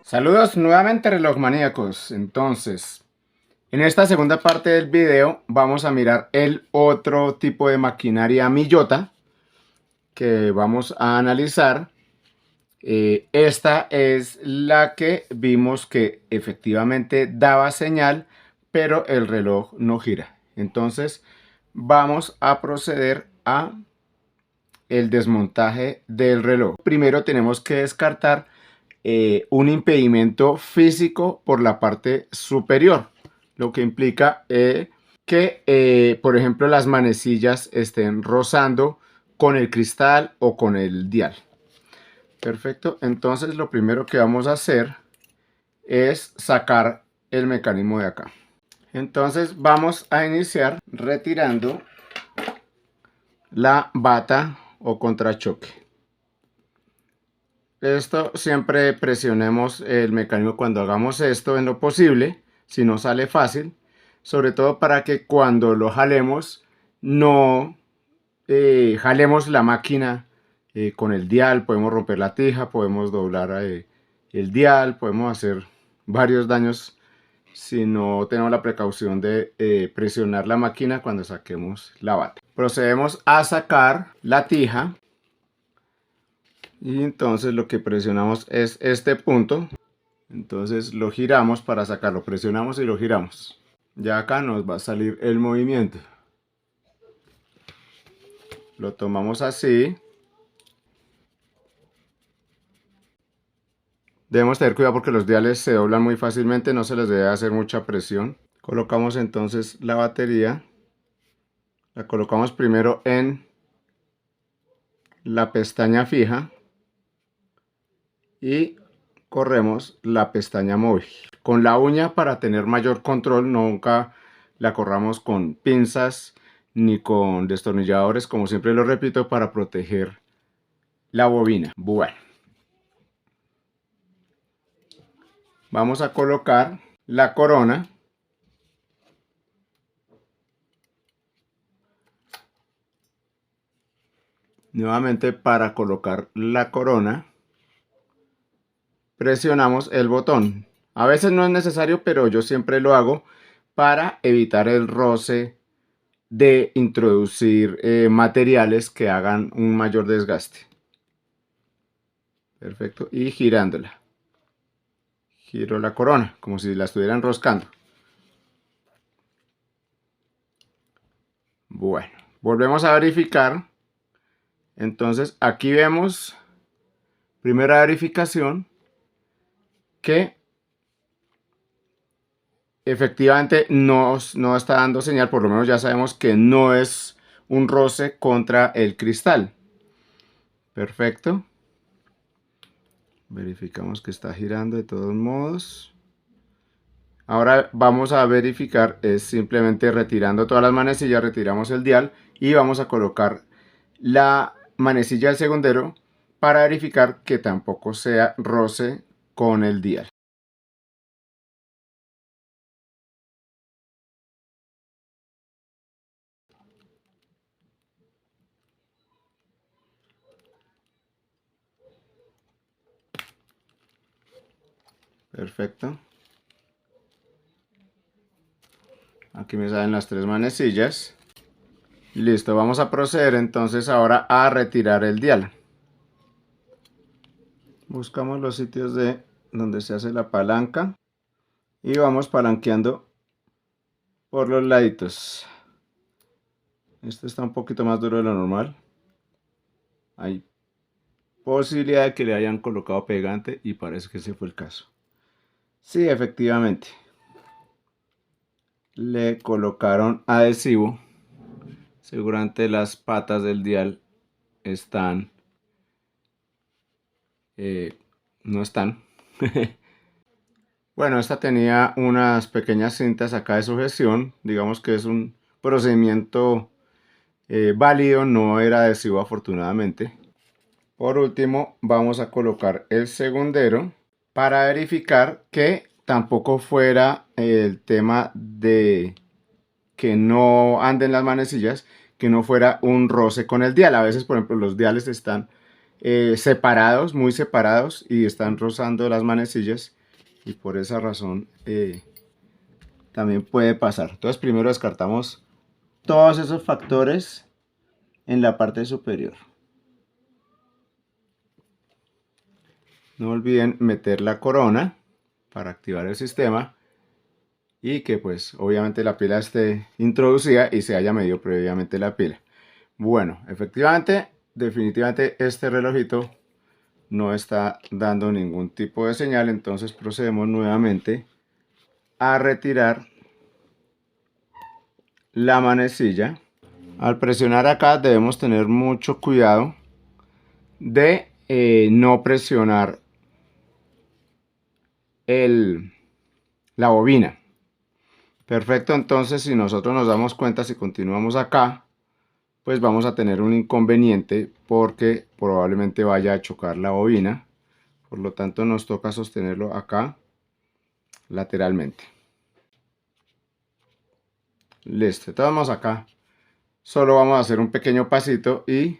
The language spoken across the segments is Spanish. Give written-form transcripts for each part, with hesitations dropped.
Saludos nuevamente relojmaníacos. Entonces, en esta segunda parte del video vamos a mirar el otro tipo de maquinaria Miyota que vamos a analizar. Esta es la que vimos que efectivamente daba señal, pero el reloj no gira. Entonces, vamos a proceder a el desmontaje del reloj. Primero tenemos que descartar un impedimento físico por la parte superior, lo que implica que, por ejemplo, las manecillas estén rozando con el cristal o con el dial. Perfecto, entonces lo primero que vamos a hacer es sacar el mecanismo de acá. Entonces vamos a iniciar retirando la bata o contrachoque. Esto siempre presionemos el mecanismo cuando hagamos esto en lo posible, si no sale fácil, sobre todo para que cuando lo jalemos no jalemos la máquina con el dial. Podemos romper la tija, podemos doblar el dial, podemos hacer varios daños si no tenemos la precaución de presionar la máquina cuando saquemos la bata. Procedemos a sacar la tija. Y entonces lo que presionamos es este punto. Entonces lo giramos para sacarlo. Presionamos y lo giramos. Ya acá nos va a salir el movimiento. Lo tomamos así. Debemos tener cuidado porque los diales se doblan muy fácilmente. No se les debe hacer mucha presión. Colocamos entonces la batería. La colocamos primero en la pestaña fija. Y corremos la pestaña móvil con la uña para tener mayor control. Nunca la corramos con pinzas ni con destornilladores, como siempre lo repito, para proteger la bobina. Bueno, vamos a colocar la corona. Nuevamente, para colocar la corona presionamos el botón. A veces no es necesario, pero yo siempre lo hago para evitar el roce de introducir materiales que hagan un mayor desgaste. Perfecto, y girándola. Giro la corona como si la estuviera enroscando. Bueno, volvemos a verificar. Entonces aquí vemos, primera verificación, que efectivamente no está dando señal. Por lo menos ya sabemos que no es un roce contra el cristal. Perfecto. Verificamos que está girando de todos modos. Ahora vamos a verificar, es simplemente retirando todas las manecillas, retiramos el dial y vamos a colocar la manecilla del segundero para verificar que tampoco sea roce con el dial. Perfecto. Aquí me salen las tres manecillas. Listo, vamos a proceder entonces ahora a retirar el dial. Buscamos los sitios de donde se hace la palanca y vamos palanqueando por los laditos. Este está un poquito más duro de lo normal. Hay posibilidad de que le hayan colocado pegante y parece que ese fue el caso. Sí, efectivamente. Le colocaron adhesivo. Seguramente las patas del dial están... no están. Bueno, esta tenía unas pequeñas cintas acá de sujeción. Digamos que es un procedimiento válido, no era adhesivo afortunadamente. Por último, vamos a colocar el segundero para verificar que tampoco fuera el tema de que no anden las manecillas, que no fuera un roce con el dial. A veces, por ejemplo, los diales están separados, muy separados, y están rozando las manecillas y por esa razón también puede pasar. Entonces primero descartamos todos esos factores en la parte superior. No olviden meter la corona para activar el sistema y que pues obviamente la pila esté introducida y se haya medido previamente la pila. Bueno, efectivamente, definitivamente este relojito no está dando ningún tipo de señal, entonces procedemos nuevamente a retirar la manecilla. Al presionar acá debemos tener mucho cuidado de no presionar la bobina. Perfecto, entonces si nosotros nos damos cuenta, si continuamos acá, pues vamos a tener un inconveniente porque probablemente vaya a chocar la bobina. Por lo tanto nos toca sostenerlo acá lateralmente. Listo, entonces vamos acá. Solo vamos a hacer un pequeño pasito y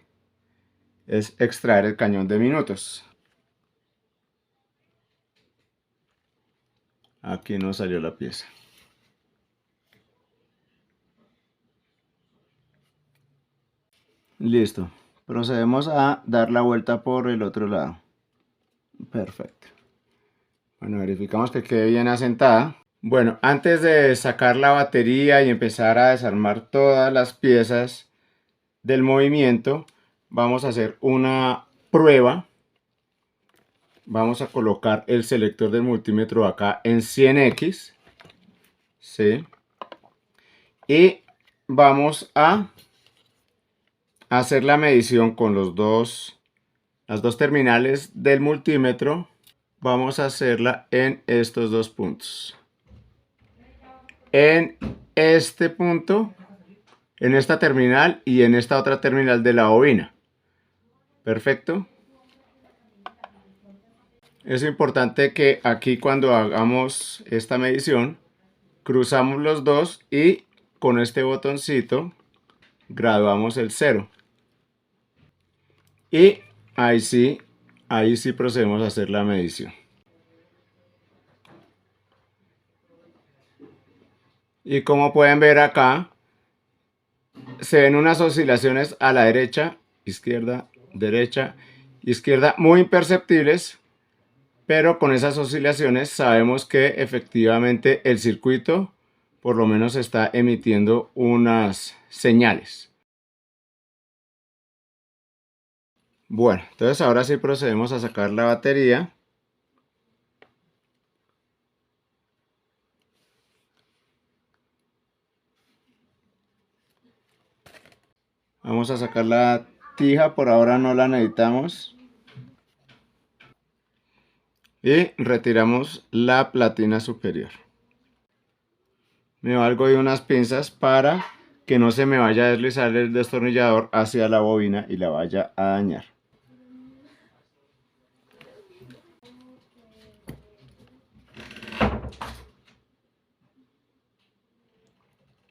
es extraer el cañón de minutos. Aquí nos salió la pieza. Listo. Procedemos a dar la vuelta por el otro lado. Perfecto. Bueno, verificamos que quede bien asentada. Bueno, antes de sacar la batería y empezar a desarmar todas las piezas del movimiento, vamos a hacer una prueba. Vamos a colocar el selector del multímetro acá en 100X. ¿Sí? Y vamos a hacer la medición con las dos terminales del multímetro. Vamos a hacerla en estos dos puntos. En este punto, en esta terminal y en esta otra terminal de la bobina. Perfecto. Es importante que aquí cuando hagamos esta medición, cruzamos los dos y con este botoncito graduamos el 0. Y ahí sí procedemos a hacer la medición. Y como pueden ver acá, se ven unas oscilaciones a la derecha, izquierda, muy imperceptibles, pero con esas oscilaciones sabemos que efectivamente el circuito por lo menos está emitiendo unas señales. Bueno, entonces ahora sí procedemos a sacar la batería. Vamos a sacar la tija, por ahora no la necesitamos. Y retiramos la platina superior. Me valgo de unas pinzas para que no se me vaya a deslizar el destornillador hacia la bobina y la vaya a dañar.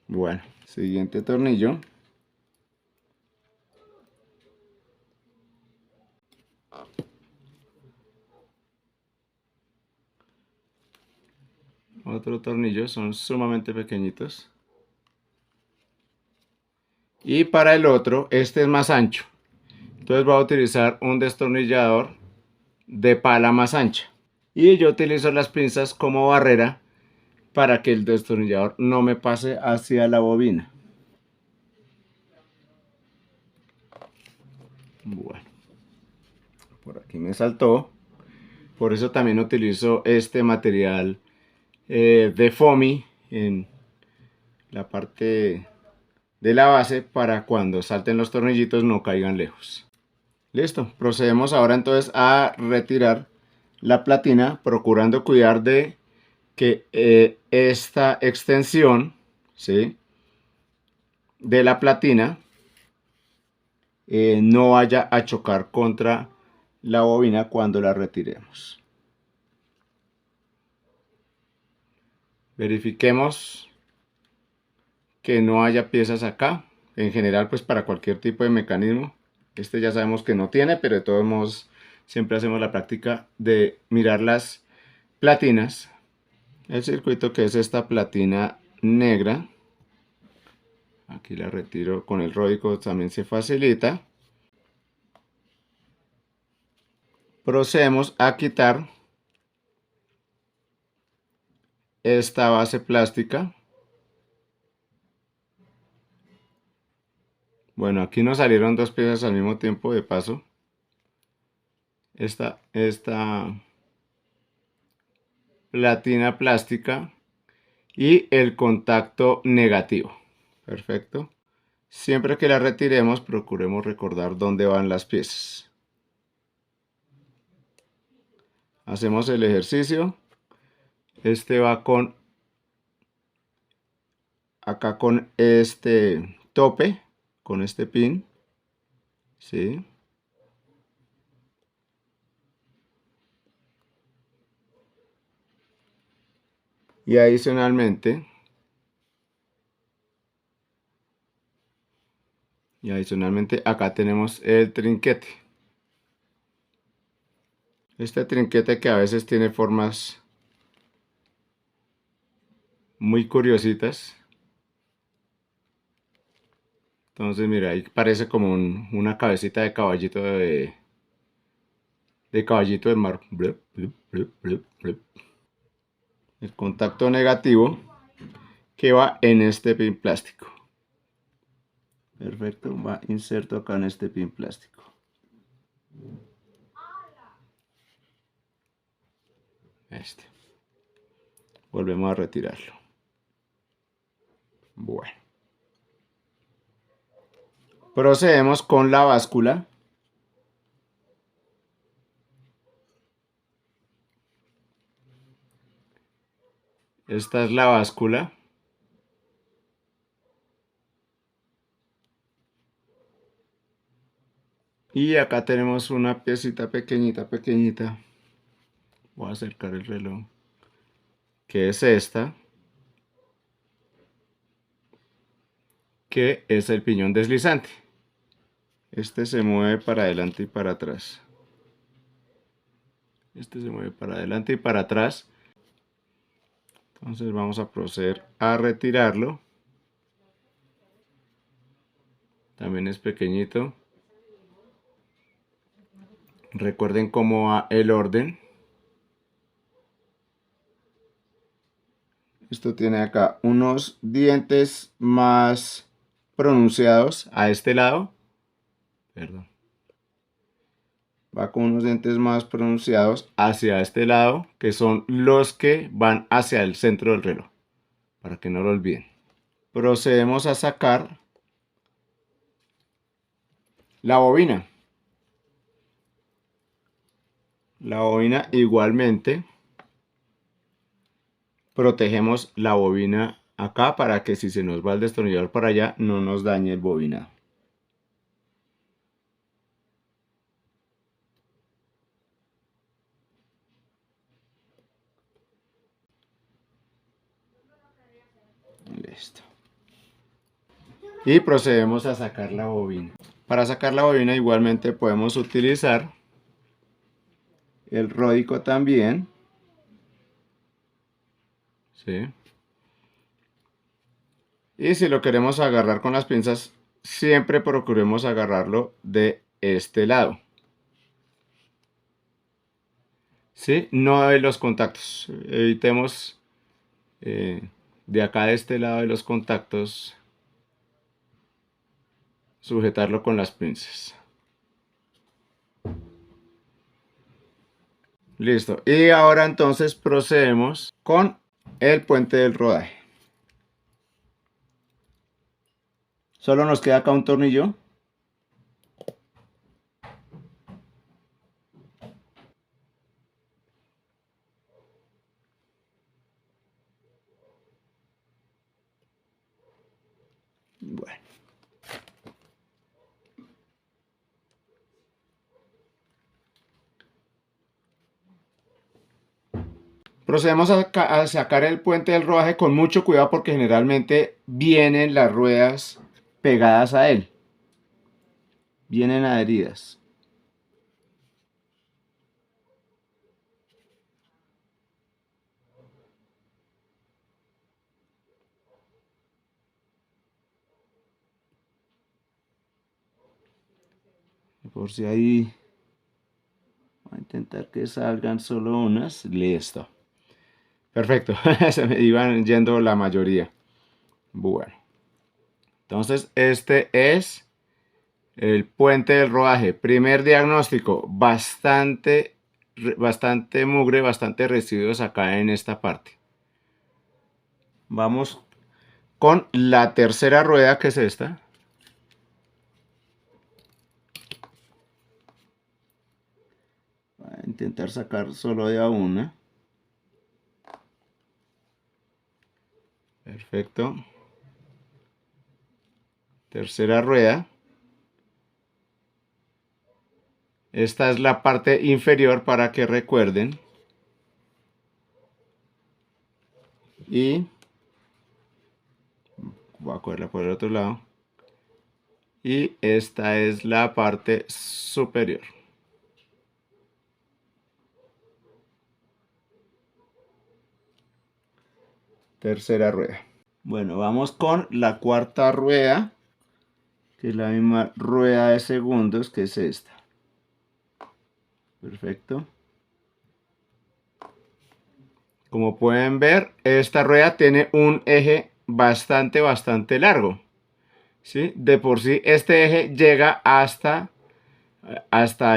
Bueno, siguiente tornillo. Otro tornillo, son sumamente pequeñitos. Y para el otro, este es más ancho. Entonces voy a utilizar un destornillador de pala más ancha. Y yo utilizo las pinzas como barrera para que el destornillador no me pase hacia la bobina. Bueno, por aquí me saltó. Por eso también utilizo este material de foamy en la parte de la base para cuando salten los tornillitos no caigan lejos. Listo, procedemos ahora entonces a retirar la platina, procurando cuidar de que esta extensión, ¿sí?, de la platina no vaya a chocar contra la bobina cuando la retiremos. Verifiquemos que no haya piezas acá. En general, pues para cualquier tipo de mecanismo, este ya sabemos que no tiene, pero de todos modos siempre hacemos la práctica de mirar las platinas. El circuito, que es esta platina negra, aquí la retiro con el ródico, también se facilita. Procedemos a quitar esta base plástica. Bueno, aquí nos salieron dos piezas al mismo tiempo, de paso. Esta platina plástica y el contacto negativo. Perfecto. Siempre que la retiremos, procuremos recordar dónde van las piezas. Hacemos el ejercicio. Este va con acá, con este tope, con este pin, ¿sí? Y adicionalmente acá tenemos el trinquete. Este trinquete, que a veces tiene formas muy curiositas. Entonces mira, ahí parece como una cabecita de caballito de caballito de mar. Blup, blup, blup, blup, blup. El contacto negativo, que va en este pin plástico. Perfecto, va inserto acá en este pin plástico. Este. Volvemos a retirarlo. Bueno. Procedemos con la báscula. Esta es la báscula. Y acá tenemos una piecita pequeñita, pequeñita. Voy a acercar el reloj. Que es esta. Que es el piñón deslizante. Este se mueve para adelante y para atrás. Este se mueve para adelante y para atrás. Entonces vamos a proceder a retirarlo. También es pequeñito. Recuerden cómo va el orden. Esto tiene acá unos dientes más pronunciados a este lado. Perdón. Va con unos dientes más pronunciados hacia este lado, que son los que van hacia el centro del reloj, para que no lo olviden. Procedemos a sacar la bobina. La bobina, igualmente protegemos la bobina acá para que si se nos va el destornillador para allá no nos dañe el bobinado. Listo. Y procedemos a sacar la bobina. Para sacar la bobina igualmente podemos utilizar el ródico también. ¿Sí? Y si lo queremos agarrar con las pinzas, siempre procuremos agarrarlo de este lado. ¿Sí? No de los contactos. Evitemos de acá, de este lado de los contactos, sujetarlo con las pinzas. Listo. Y ahora entonces procedemos con el puente del rodaje. Solo nos queda acá un tornillo. Bueno. Procedemos a sacar el puente del rodaje con mucho cuidado, porque generalmente vienen las ruedas pegadas a él. Vienen adheridas. Por si ahí, voy a intentar que salgan solo unas. Listo. Perfecto. Se me iban yendo la mayoría. Bueno. Entonces, este es el puente del rodaje. Primer diagnóstico. Bastante mugre, bastante residuos acá en esta parte. Vamos con la tercera rueda, que es esta. Voy a intentar sacar solo de a una. Perfecto. Tercera rueda. Esta es la parte inferior para que recuerden. Y voy a cogerla por el otro lado. Y esta es la parte superior. Tercera rueda. Bueno, vamos con la cuarta rueda, que es la misma rueda de segundos, que es esta. Perfecto. Como pueden ver, esta rueda tiene un eje bastante largo. ¿Sí? De por sí, este eje llega hasta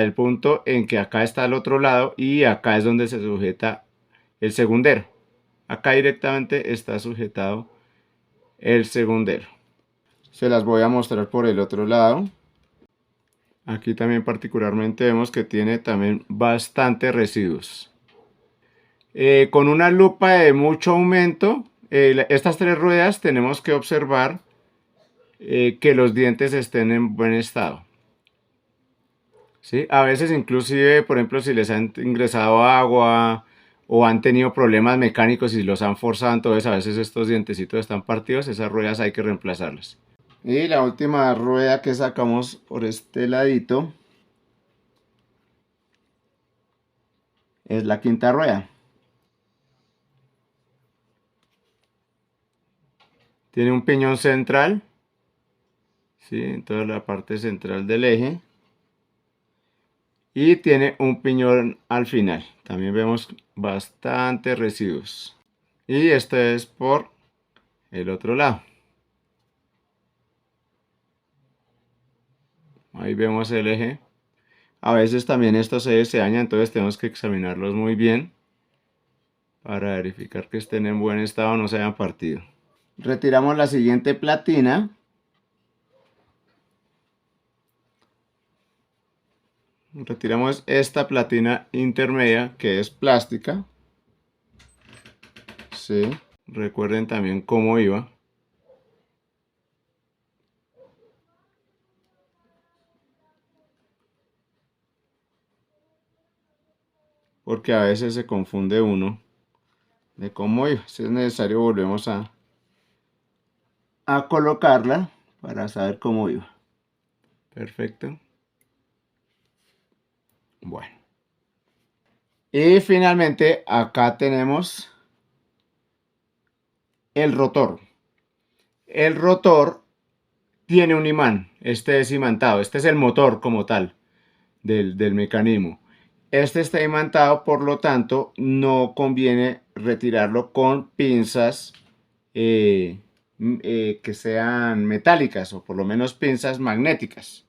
el punto en que acá está el otro lado y acá es donde se sujeta el segundero. Acá directamente está sujetado el segundero. Se las voy a mostrar por el otro lado. Aquí también particularmente vemos que tiene también bastante residuos. Con una lupa de mucho aumento, estas tres ruedas tenemos que observar que los dientes estén en buen estado. ¿Sí? A veces inclusive, por ejemplo, si les han ingresado agua o han tenido problemas mecánicos y los han forzado, entonces a veces estos dientecitos están partidos, esas ruedas hay que reemplazarlas. Y la última rueda que sacamos por este ladito es la quinta rueda. Tiene un piñón central, ¿sí? En toda la parte central del eje. Y tiene un piñón al final. También vemos bastantes residuos. Y esto es por el otro lado. Ahí vemos el eje. A veces también estos ejes se dañan, entonces tenemos que examinarlos muy bien para verificar que estén en buen estado, no se hayan partido. Retiramos la siguiente platina. Retiramos esta platina intermedia que es plástica. Sí. Recuerden también cómo iba. Porque a veces se confunde uno de cómo iba. Si es necesario volvemos a colocarla para saber cómo iba. Perfecto. Bueno. Y finalmente acá tenemos el rotor. El rotor tiene un imán. Este es imantado. Este es el motor como tal del mecanismo. Este está imantado, por lo tanto no conviene retirarlo con pinzas que sean metálicas o por lo menos pinzas magnéticas.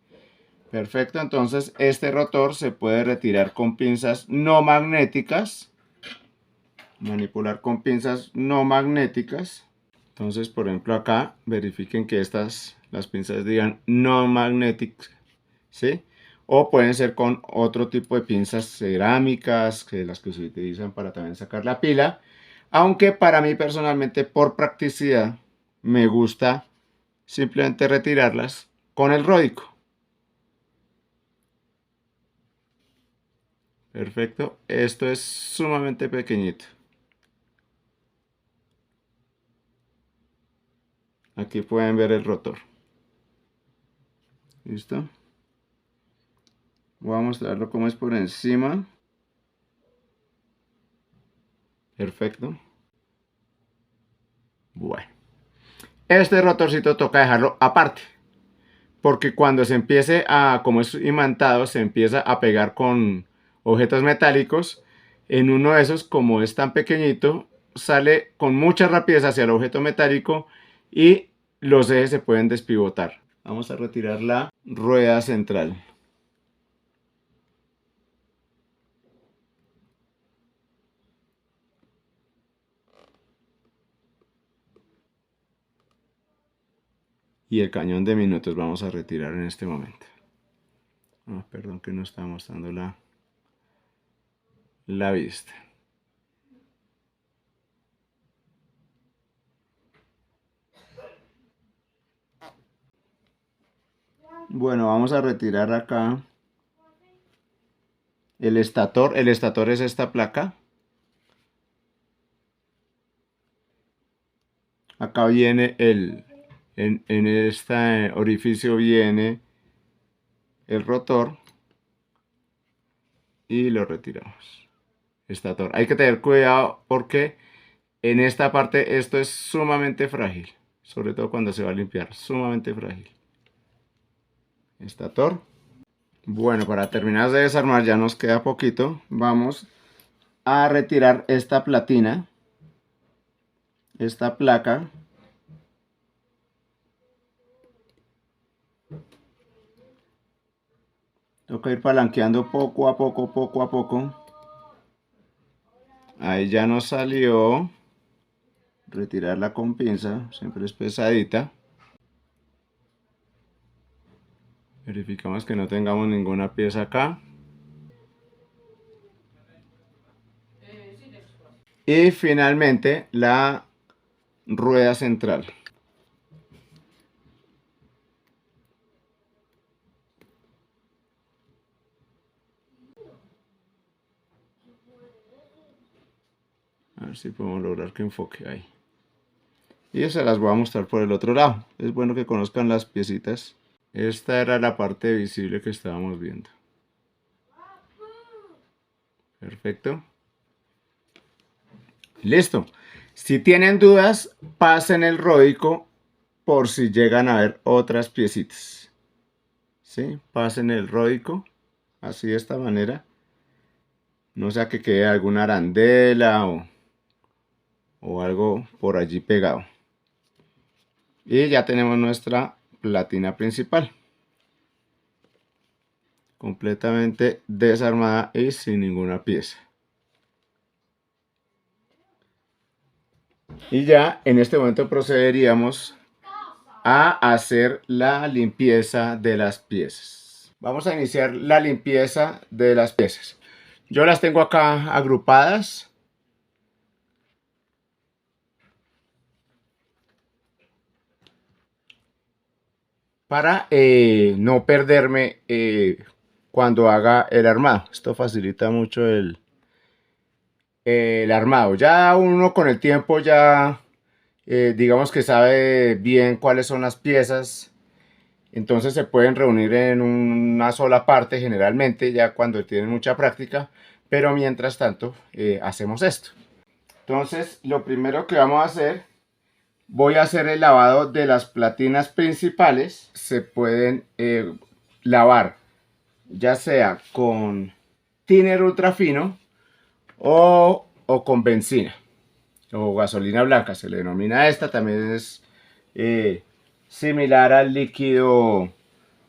Perfecto, entonces este rotor se puede retirar con pinzas no magnéticas. Manipular con pinzas no magnéticas. Entonces, por ejemplo, acá verifiquen que las pinzas digan no magnetic, ¿sí? O pueden ser con otro tipo de pinzas cerámicas, que las que se utilizan para también sacar la pila. Aunque para mí personalmente, por practicidad, me gusta simplemente retirarlas con el ródico. Perfecto, esto es sumamente pequeñito. Aquí pueden ver el rotor. ¿Listo? Voy a mostrarlo como es por encima. Perfecto. Bueno. Este rotorcito toca dejarlo aparte. porque cuando se empiece a, como es imantado, se empieza a pegar con objetos metálicos, en uno de esos, como es tan pequeñito, sale con mucha rapidez hacia el objeto metálico y los ejes se pueden despivotar. Vamos a retirar la rueda central. Y el cañón de minutos vamos a retirar en este momento. Perdón que no está mostrando la vista. Bueno, vamos a retirar acá el estator. El estator es esta placa. Acá viene en este orificio viene el rotor y lo retiramos. Estator. Hay que tener cuidado porque en esta parte esto es sumamente frágil, sobre todo cuando se va a limpiar, sumamente frágil. Estator. Bueno, para terminar de desarmar, ya nos queda poquito. Vamos a retirar esta platina, esta placa. Toca ir palanqueando poco a poco, poco a poco. Ahí ya nos salió. Retirarla con pinza, siempre es pesadita. Verificamos que no tengamos ninguna pieza acá. Y finalmente la rueda central. A ver si podemos lograr que enfoque ahí. Y se las voy a mostrar por el otro lado. Es bueno que conozcan las piecitas. Esta era la parte visible que estábamos viendo. Perfecto. Listo. Si tienen dudas, pasen el ródico por si llegan a ver otras piecitas. ¿Sí? Pasen el ródico. Así de esta manera. No sea que quede alguna arandela o algo por allí pegado. Y ya tenemos nuestra platina principal. Completamente desarmada y sin ninguna pieza. Y ya en este momento procederíamos a hacer la limpieza de las piezas. Vamos a iniciar la limpieza de las piezas. Yo las tengo acá agrupadas. Para no perderme cuando haga el armado. Esto facilita mucho el armado. Ya uno con el tiempo ya digamos que sabe bien cuáles son las piezas. Entonces se pueden reunir en una sola parte generalmente ya cuando tienen mucha práctica. Pero mientras tanto hacemos esto. Entonces lo primero que vamos a hacer, voy a hacer el lavado de las platinas principales. Se pueden lavar ya sea con thinner ultra fino o con benzina o gasolina blanca, se le denomina esta. También es similar al líquido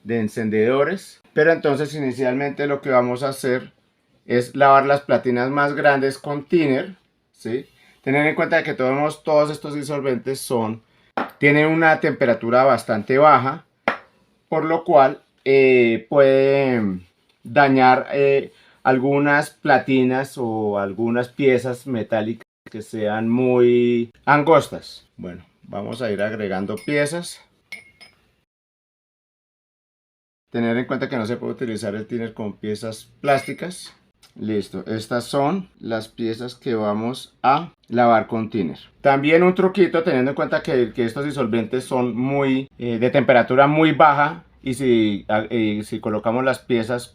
de encendedores. Pero entonces inicialmente lo que vamos a hacer es lavar las platinas más grandes con thinner, ¿sí? Tener en cuenta que todos estos disolventes tienen una temperatura bastante baja, por lo cual pueden dañar algunas platinas o algunas piezas metálicas que sean muy angostas. Bueno, vamos a ir agregando piezas. Tener en cuenta que no se puede utilizar el thinner con piezas plásticas. Listo, estas son las piezas que vamos a lavar con thinner. También un truquito, teniendo en cuenta que estos disolventes son de temperatura muy baja, y si colocamos las piezas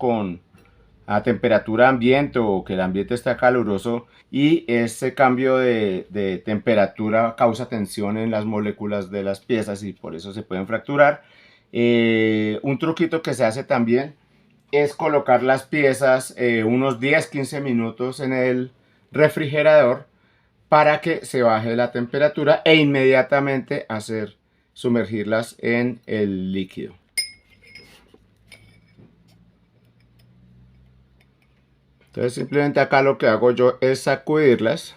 a temperatura ambiente o que el ambiente está caluroso y ese cambio de temperatura causa tensión en las moléculas de las piezas y por eso se pueden fracturar. Un truquito que se hace también es colocar las piezas unos 10-15 minutos en el refrigerador para que se baje la temperatura e inmediatamente sumergirlas en el líquido. Entonces simplemente acá lo que hago yo es sacudirlas.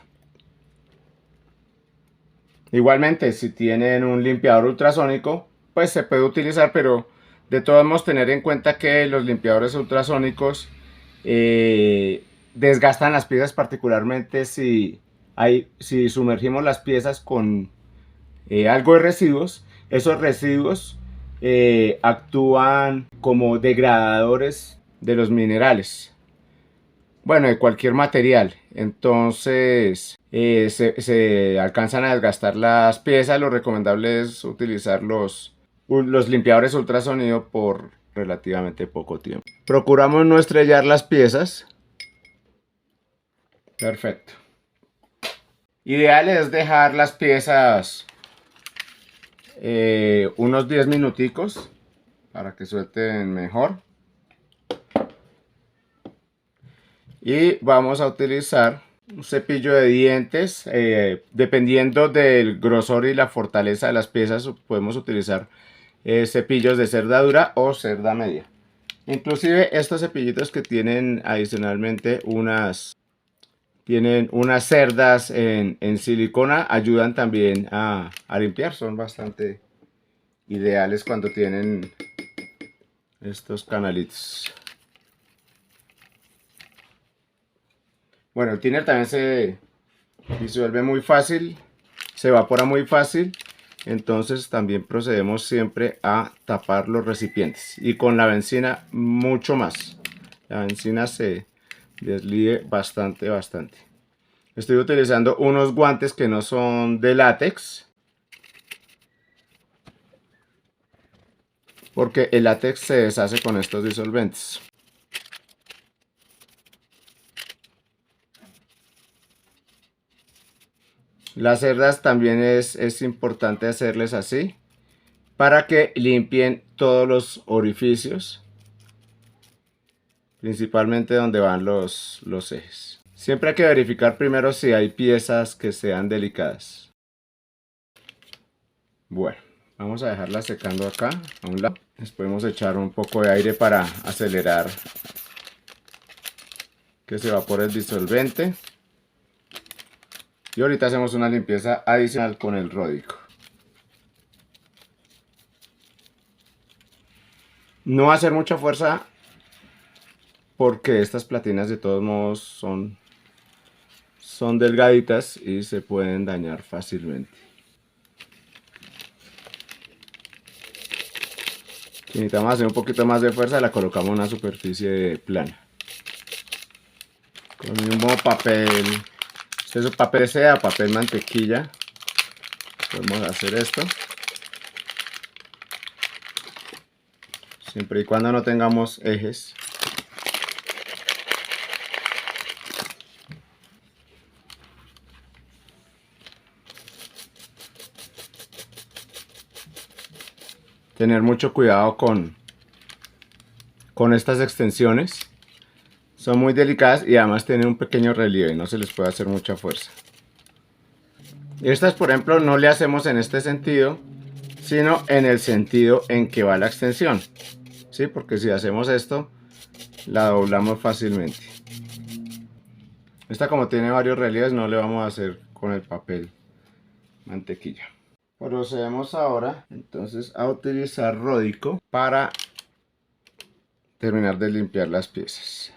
Igualmente, si tienen un limpiador ultrasónico, pues se puede utilizar, pero de todos modos tener en cuenta que los limpiadores ultrasónicos desgastan las piezas, particularmente si sumergimos las piezas con algo de residuos. Esos residuos actúan como degradadores de los minerales, bueno, de cualquier material. Entonces se alcanzan a desgastar las piezas. Lo recomendable es utilizar los limpiadores ultrasonido por relativamente poco tiempo. Procuramos no estrellar las piezas. Perfecto. Ideal es dejar las piezas unos 10 minuticos para que suelten mejor. Y vamos a utilizar un cepillo de dientes. Dependiendo del grosor y la fortaleza de las piezas, podemos utilizar cepillos de cerda dura o cerda media. Inclusive estos cepillitos que tienen adicionalmente tienen unas cerdas en silicona, ayudan también a limpiar. Son bastante ideales cuando tienen estos canalitos. Bueno, el thinner también se disuelve muy fácil, se evapora muy fácil. Entonces también procedemos siempre a tapar los recipientes. Y con la benzina mucho más. La benzina se desligue bastante. Estoy utilizando unos guantes que no son de látex, porque el látex se deshace con estos disolventes. Las cerdas también es importante hacerles así para que limpien todos los orificios, principalmente donde van los ejes. Siempre hay que verificar primero si hay piezas que sean delicadas. Bueno, vamos a dejarla secando acá a un lado. Les podemos echar un poco de aire para acelerar que se evapore el disolvente. Y ahorita hacemos una limpieza adicional con el ródico. No hacer mucha fuerza porque estas platinas de todos modos son delgaditas y se pueden dañar fácilmente. Si necesitamos hacer un poquito más de fuerza, la colocamos en una superficie plana. Con un mismo papel, si es papel seda, papel mantequilla, podemos hacer esto. Siempre y cuando no tengamos ejes. Tener mucho cuidado con estas extensiones. Son muy delicadas y además tienen un pequeño relieve, no se les puede hacer mucha fuerza. Estas, por ejemplo, no le hacemos en este sentido, sino en el sentido en que va la extensión. ¿Sí? Porque si hacemos esto, la doblamos fácilmente. Esta, como tiene varios relieves, no le vamos a hacer con el papel mantequilla. Procedemos ahora entonces a utilizar ródico para terminar de limpiar las piezas.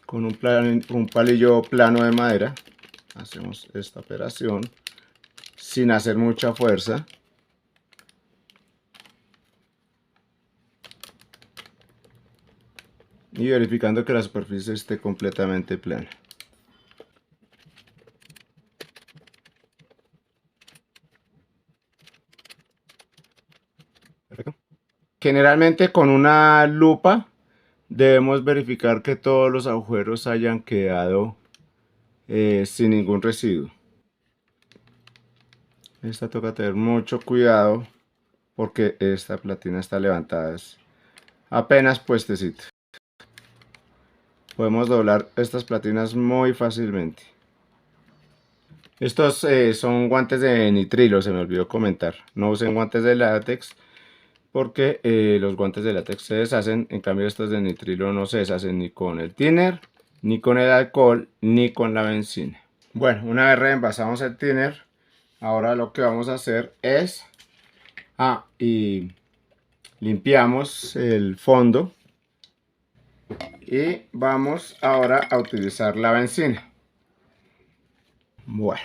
Con un palillo plano de madera hacemos esta operación sin hacer mucha fuerza. Y verificando que la superficie esté completamente plana. Perfecto. Generalmente con una lupa debemos verificar que todos los agujeros hayan quedado sin ningún residuo. Esta toca tener mucho cuidado porque esta platina está levantada, es apenas puestecito. Podemos doblar estas platinas muy fácilmente. Estos son guantes de nitrilo, se me olvidó comentar. No usen guantes de látex porque los guantes de látex se deshacen. En cambio estos de nitrilo no se deshacen ni con el thinner, ni con el alcohol, ni con la benzina. Bueno, una vez reenvasamos el thinner, ahora lo que vamos a hacer es y limpiamos el fondo y vamos ahora a utilizar la benzina. Bueno,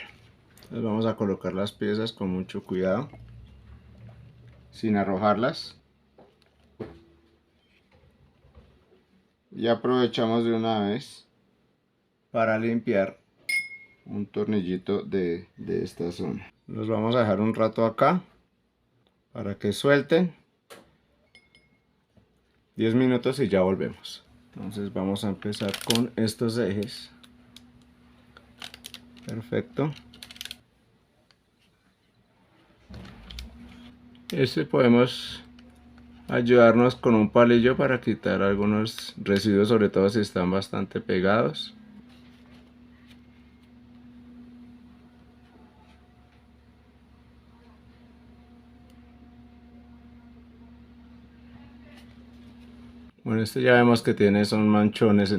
entonces vamos a colocar las piezas con mucho cuidado, sin arrojarlas. Y aprovechamos de una vez para limpiar un tornillito de esta zona. Los vamos a dejar un rato acá para que suelten. 10 minutos y ya volvemos. Entonces vamos a empezar con estos ejes. Perfecto. Podemos ayudarnos con un palillo para quitar algunos residuos, sobre todo si están bastante pegados. Bueno, ya vemos que tiene son manchones.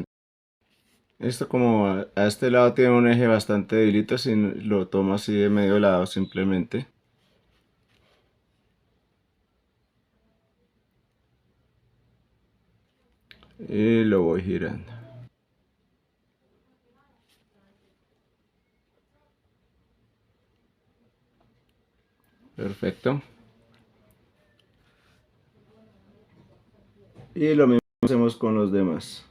Esto, como a este lado tiene un eje bastante debilito, si lo tomo así de medio lado simplemente. Y lo voy girando. Perfecto. Y lo mismo hacemos con los demás.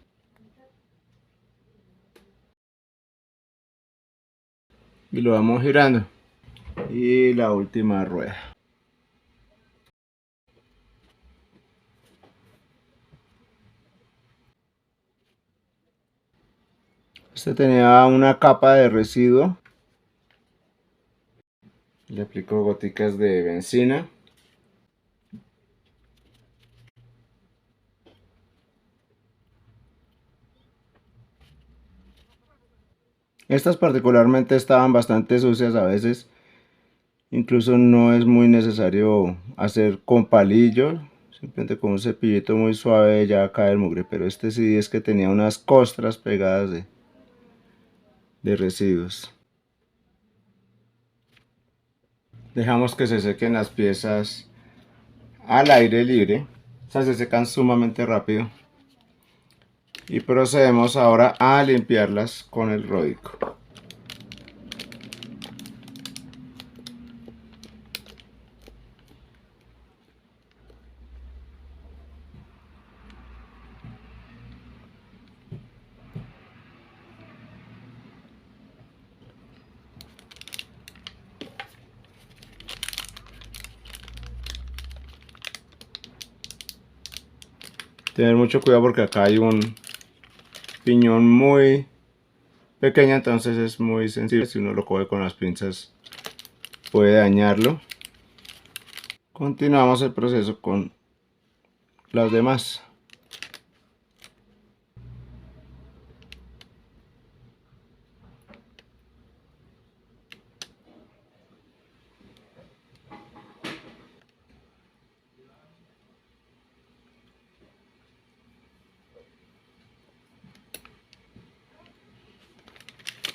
Y lo vamos girando. Y la última rueda. Este tenía una capa de residuo. Le aplico goticas de benzina. Estas particularmente estaban bastante sucias a veces. Incluso no es muy necesario hacer con palillo. Simplemente con un cepillito muy suave ya cae el mugre. Pero este sí es que tenía unas costras pegadas de residuos. Dejamos que se sequen las piezas al aire libre. Estas se secan sumamente rápido. Y procedemos ahora a limpiarlas con el ródico. Tener mucho cuidado porque acá hay un piñón muy pequeño, entonces es muy sensible. Si uno lo coge con las pinzas puede dañarlo. Continuamos el proceso con las demás.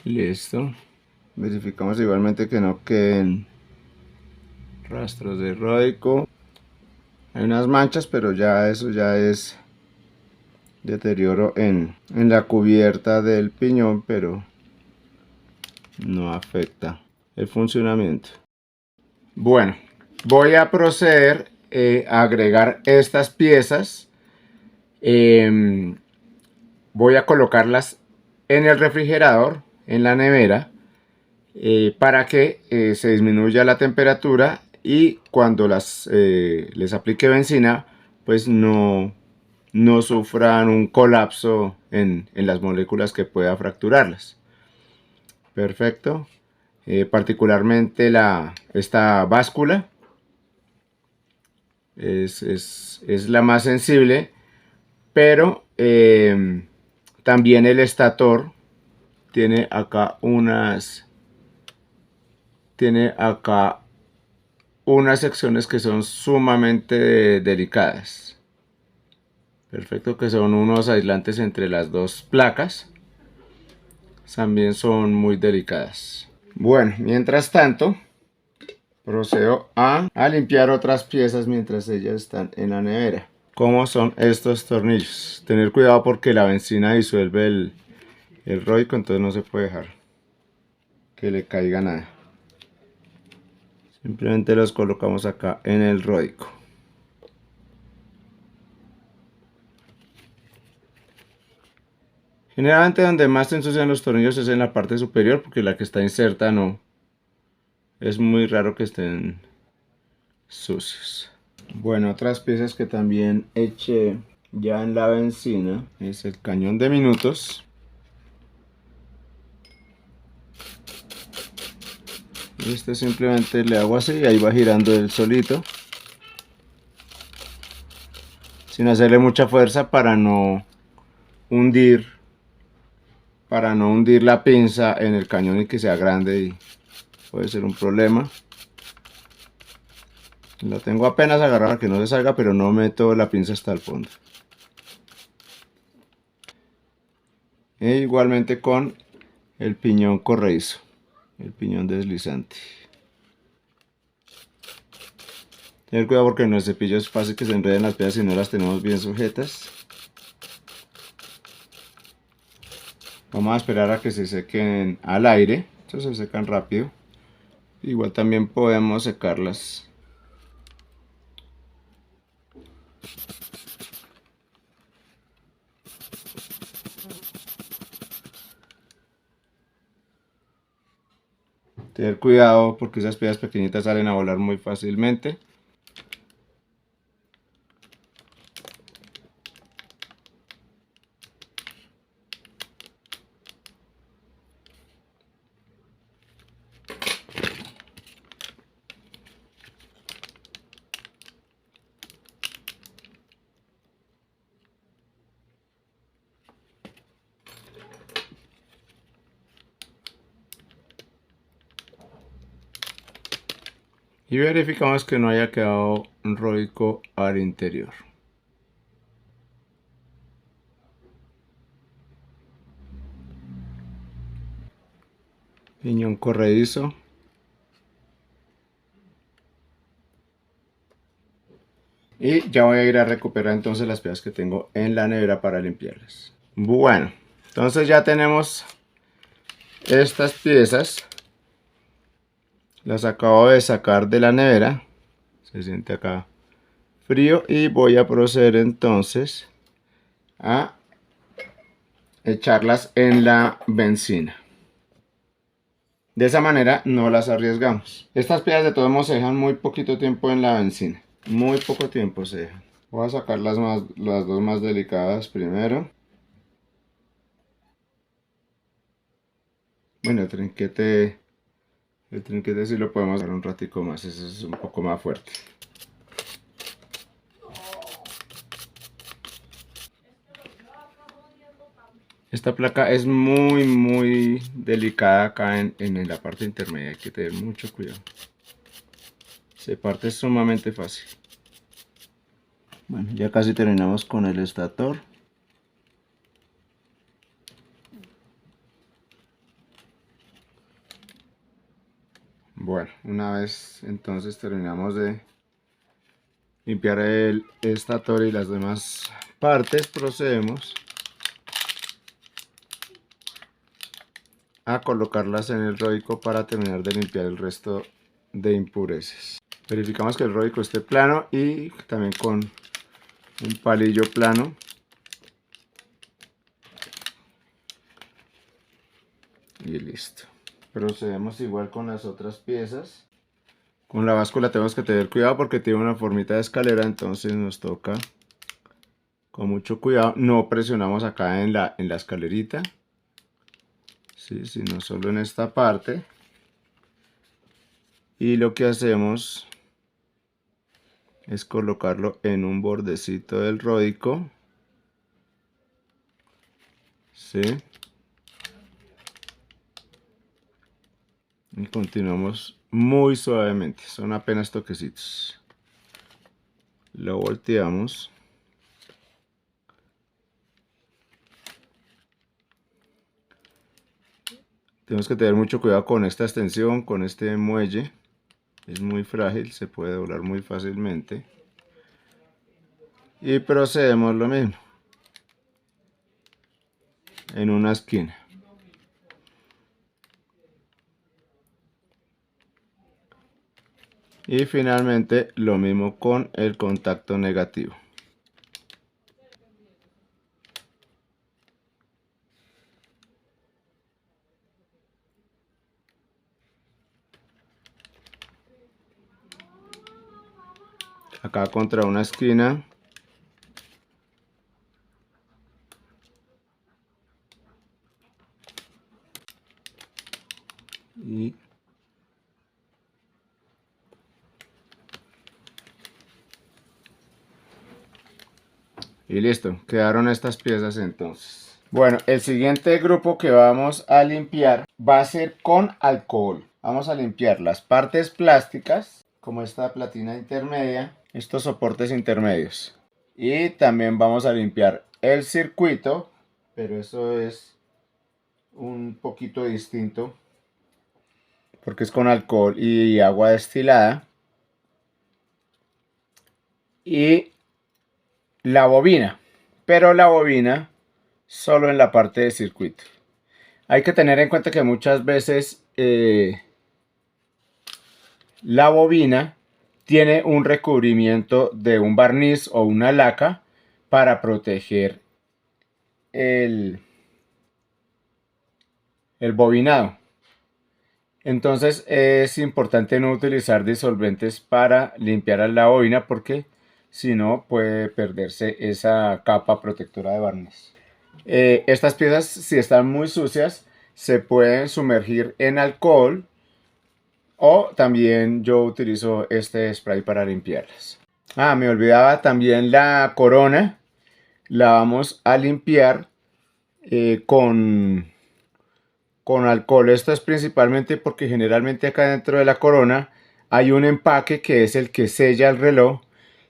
Listo. Verificamos igualmente que no queden rastros de ródico. Hay unas manchas, pero ya eso ya es deterioro en la cubierta del piñón, pero no afecta el funcionamiento. Bueno, voy a proceder a agregar estas piezas. Voy a colocarlas en el refrigerador, en la nevera, para que se disminuya la temperatura y cuando les aplique benzina, pues no sufran un colapso en las moléculas que pueda fracturarlas. Perfecto. particularmente esta báscula es la más sensible, pero también el estator tiene acá unas secciones que son sumamente delicadas. Perfecto, que son unos aislantes entre las dos placas. También son muy delicadas. Bueno, mientras tanto, procedo a limpiar otras piezas mientras ellas están en la nevera. ¿Cómo son estos tornillos? Tener cuidado porque la benzina disuelve el roico, entonces no se puede dejar que le caiga nada. Simplemente los colocamos acá en el roico. Generalmente donde más se ensucian los tornillos es en la parte superior, porque la que está inserta no. Es muy raro que estén sucios. Bueno, otras piezas que también eché ya en la benzina es el cañón de minutos. Este simplemente le hago así y ahí va girando él solito, sin hacerle mucha fuerza para no hundir la pinza en el cañón y que sea grande y puede ser un problema. Lo tengo apenas agarrado para que no se salga, pero no meto la pinza hasta el fondo. E igualmente con el piñón corredizo, el piñón deslizante. Tener cuidado porque en los cepillos es fácil que se enreden las piezas si no las tenemos bien sujetas. Vamos a esperar a que se sequen al aire. Estos se secan rápido. Igual también podemos secarlas. Tener cuidado porque esas piezas pequeñitas salen a volar muy fácilmente. Y verificamos que no haya quedado un roico al interior. Piñón corredizo. Y ya voy a ir a recuperar entonces las piezas que tengo en la nevera para limpiarlas. Bueno, entonces ya tenemos estas piezas. Las acabo de sacar de la nevera. Se siente acá frío y voy a proceder entonces a echarlas en la benzina. De esa manera no las arriesgamos. Estas piezas de todos modos se dejan muy poquito tiempo en la benzina. Muy poco tiempo se dejan. Voy a sacar las dos más delicadas primero. Bueno, el trinquete sí lo podemos dar un ratico más. Ese es un poco más fuerte. Esta placa es muy delicada acá en la parte intermedia. Hay que tener mucho cuidado. Se parte sumamente fácil. Bueno, ya casi terminamos con el estator. Bueno, una vez entonces terminamos de limpiar el estator y las demás partes, procedemos a colocarlas en el roico para terminar de limpiar el resto de impurezas. Verificamos que el roico esté plano y también con un palillo plano. Y listo. Procedemos igual con las otras piezas. Con la báscula tenemos que tener cuidado porque tiene una formita de escalera, entonces nos toca con mucho cuidado. No presionamos acá en la escalerita, sí, sino solo en esta parte. y lo que hacemos es colocarlo en un bordecito del ródico, ¿sí? Y continuamos muy suavemente, son apenas toquecitos. Lo volteamos. Tenemos que tener mucho cuidado con esta extensión, con este muelle. Es muy frágil, se puede doblar muy fácilmente. Y procedemos lo mismo en una esquina. Y finalmente lo mismo con el contacto negativo. Acá contra una esquina. Y listo, quedaron estas piezas entonces. Bueno, el siguiente grupo que vamos a limpiar va a ser con alcohol. Vamos a limpiar las partes plásticas, como esta platina intermedia, estos soportes intermedios. Y también vamos a limpiar el circuito, pero eso es un poquito distinto porque es con alcohol y agua destilada. Y la bobina, pero la bobina solo en la parte de circuito. Hay que tener en cuenta que muchas veces la bobina tiene un recubrimiento de un barniz o una laca para proteger el bobinado. Entonces es importante no utilizar disolventes para limpiar la bobina porque si no puede perderse esa capa protectora de barniz. Estas piezas, si están muy sucias, se pueden sumergir en alcohol o también yo utilizo este spray para limpiarlas. Me olvidaba también la corona. La vamos a limpiar con alcohol. Esto es principalmente porque generalmente acá dentro de la corona hay un empaque que es el que sella el reloj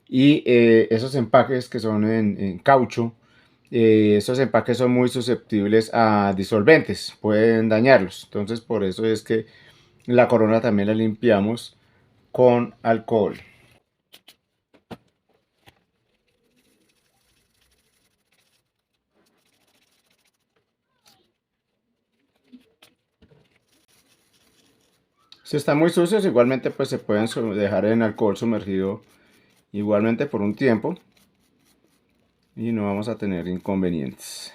y esos empaques que son en caucho, esos empaques son muy susceptibles a disolventes, pueden dañarlos. Entonces por eso es que la corona también la limpiamos con alcohol. Si están muy sucios, igualmente pues se pueden dejar en alcohol sumergido igualmente por un tiempo y no vamos a tener inconvenientes.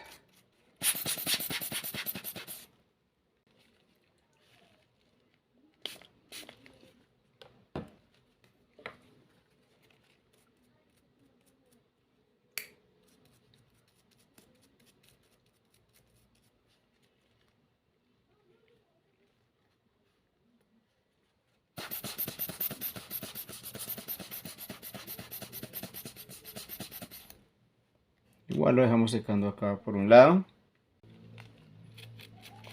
Igual lo dejamos secando acá por un lado.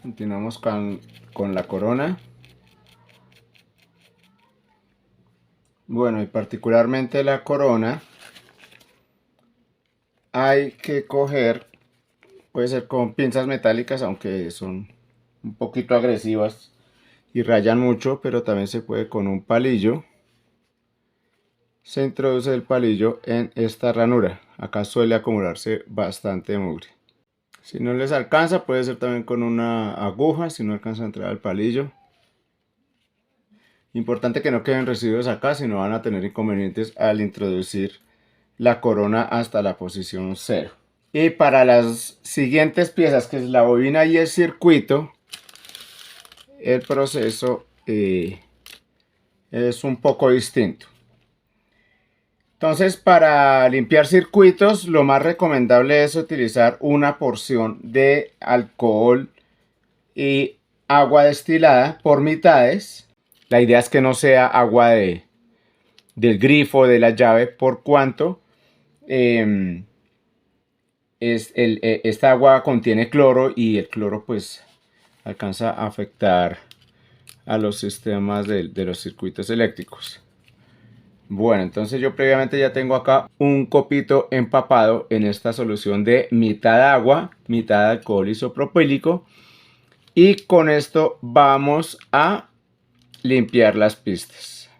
Continuamos con la corona. Bueno, y particularmente la corona hay que coger, puede ser con pinzas metálicas, aunque son un poquito agresivas y rayan mucho, pero también se puede con un palillo. Se introduce el palillo en esta ranura. Acá suele acumularse bastante mugre. Si no les alcanza, puede ser también con una aguja, si no alcanza a entrar al palillo. Importante que no queden residuos acá, si no van a tener inconvenientes al introducir la corona hasta la posición 0. Y para las siguientes piezas, que es la bobina y el circuito, el proceso es un poco distinto. Entonces, para limpiar circuitos, lo más recomendable es utilizar una porción de alcohol y agua destilada por mitades. La idea es que no sea agua del grifo, de la llave, por cuanto esta agua contiene cloro y el cloro pues alcanza a afectar a los sistemas de los circuitos eléctricos. Bueno, entonces yo previamente ya tengo acá un copito empapado en esta solución de mitad agua, mitad alcohol isopropílico, y con esto vamos a limpiar las pistas.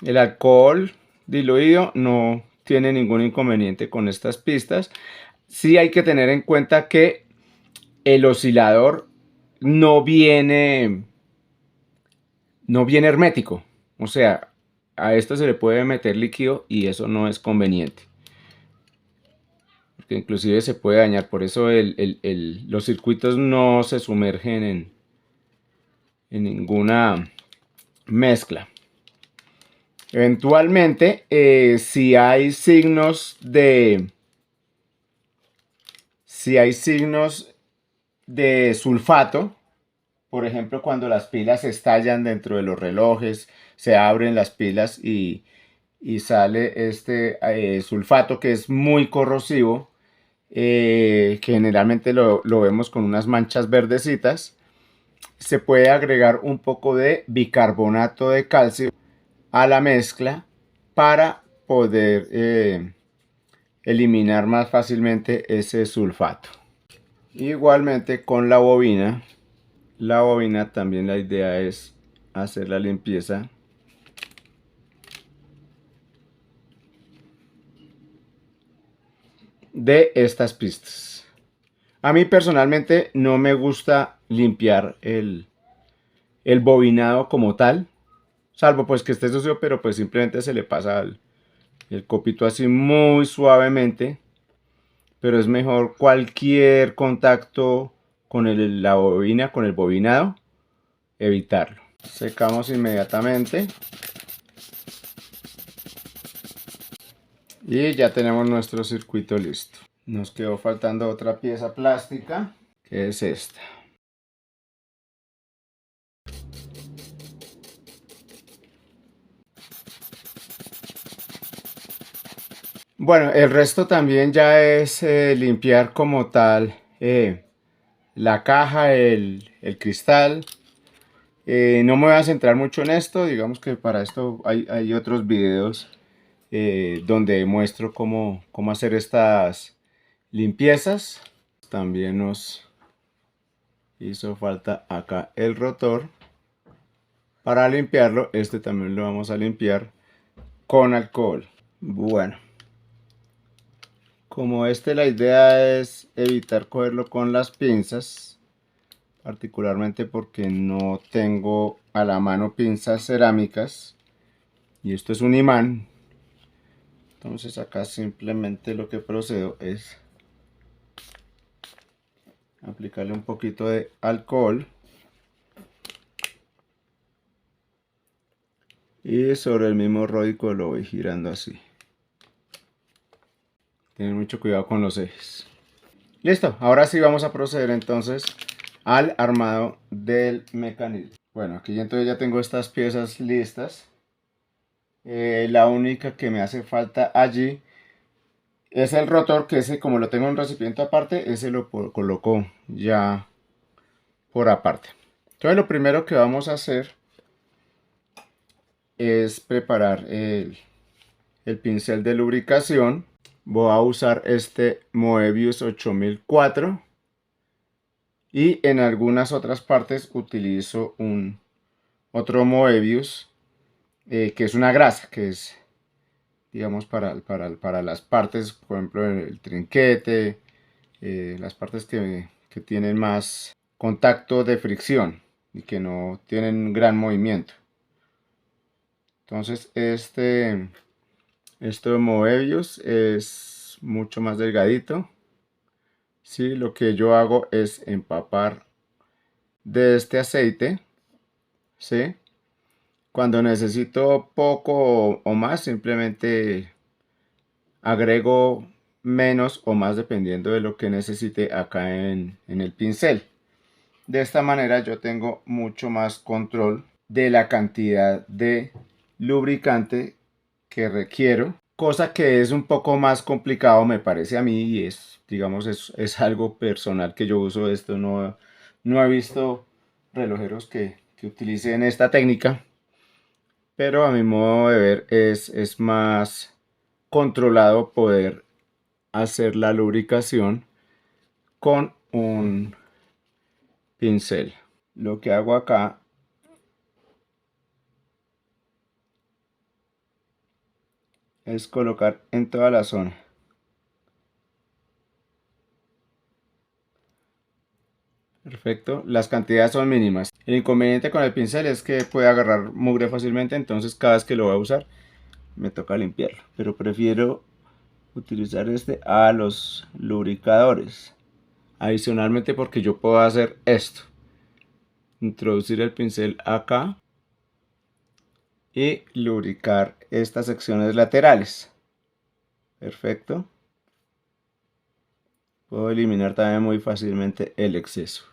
El alcohol diluido no tiene ningún inconveniente con estas pistas. Sí hay que tener en cuenta que el oscilador no viene hermético. O sea, a esto se le puede meter líquido y eso no es conveniente. Porque inclusive se puede dañar. Por eso los circuitos no se sumergen en ninguna mezcla. Eventualmente, si hay signos de sulfato, por ejemplo, cuando las pilas estallan dentro de los relojes, se abren las pilas y sale este sulfato que es muy corrosivo, que generalmente lo vemos con unas manchas verdecitas. Se puede agregar un poco de bicarbonato de calcio a la mezcla para poder eliminar más fácilmente ese sulfato. Igualmente con la bobina también la idea es hacer la limpieza de estas pistas. A mí personalmente no me gusta limpiar el bobinado como tal, salvo pues que esté sucio, pero pues simplemente se le pasa el copito así muy suavemente. Pero es mejor cualquier contacto con la bobina, con el bobinado, evitarlo. Secamos inmediatamente. Y ya tenemos nuestro circuito listo. Nos quedó faltando otra pieza plástica, que es esta. Bueno, el resto también ya es limpiar como tal la caja, el cristal. No me voy a centrar mucho en esto, digamos que para esto hay otros videos donde muestro cómo hacer estas limpiezas. También nos hizo falta acá el rotor. Para limpiarlo, este también lo vamos a limpiar con alcohol. Bueno, como la idea es evitar cogerlo con las pinzas, particularmente porque no tengo a la mano pinzas cerámicas y esto es un imán. Entonces acá simplemente lo que procedo es aplicarle un poquito de alcohol y sobre el mismo ródico lo voy girando así. Tener mucho cuidado con los ejes. Listo, ahora sí vamos a proceder entonces al armado del mecanismo. Bueno, aquí entonces ya tengo estas piezas listas. La única que me hace falta allí es el rotor, que ese, como lo tengo en un recipiente aparte, ese lo coloco ya por aparte. Entonces lo primero que vamos a hacer es preparar el pincel de lubricación. Voy a usar este Moebius 8004 y en algunas otras partes utilizo otro Moebius que es una grasa, que es, digamos, para las partes, por ejemplo, el trinquete, las partes que tienen más contacto de fricción y que no tienen gran movimiento. Entonces esto de Moebius es mucho más delgadito. Sí, lo que yo hago es empapar de este aceite, ¿sí? Cuando necesito poco o más, simplemente agrego menos o más dependiendo de lo que necesite acá en el pincel. De esta manera yo tengo mucho más control de la cantidad de lubricante que requiero, cosa que es un poco más complicado me parece a mí y es, digamos, es algo personal que yo uso esto, no he visto relojeros que utilicen esta técnica, pero a mi modo de ver es más controlado poder hacer la lubricación con un pincel. Lo que hago acá es colocar en toda la zona. Perfecto, las cantidades son mínimas. El inconveniente con el pincel es que puede agarrar mugre fácilmente, entonces cada vez que lo voy a usar me toca limpiarlo. Pero prefiero utilizar este a los lubricadores. Adicionalmente porque yo puedo hacer esto. Introducir el pincel acá y lubricar estas secciones laterales. Perfecto. Puedo eliminar también muy fácilmente el exceso.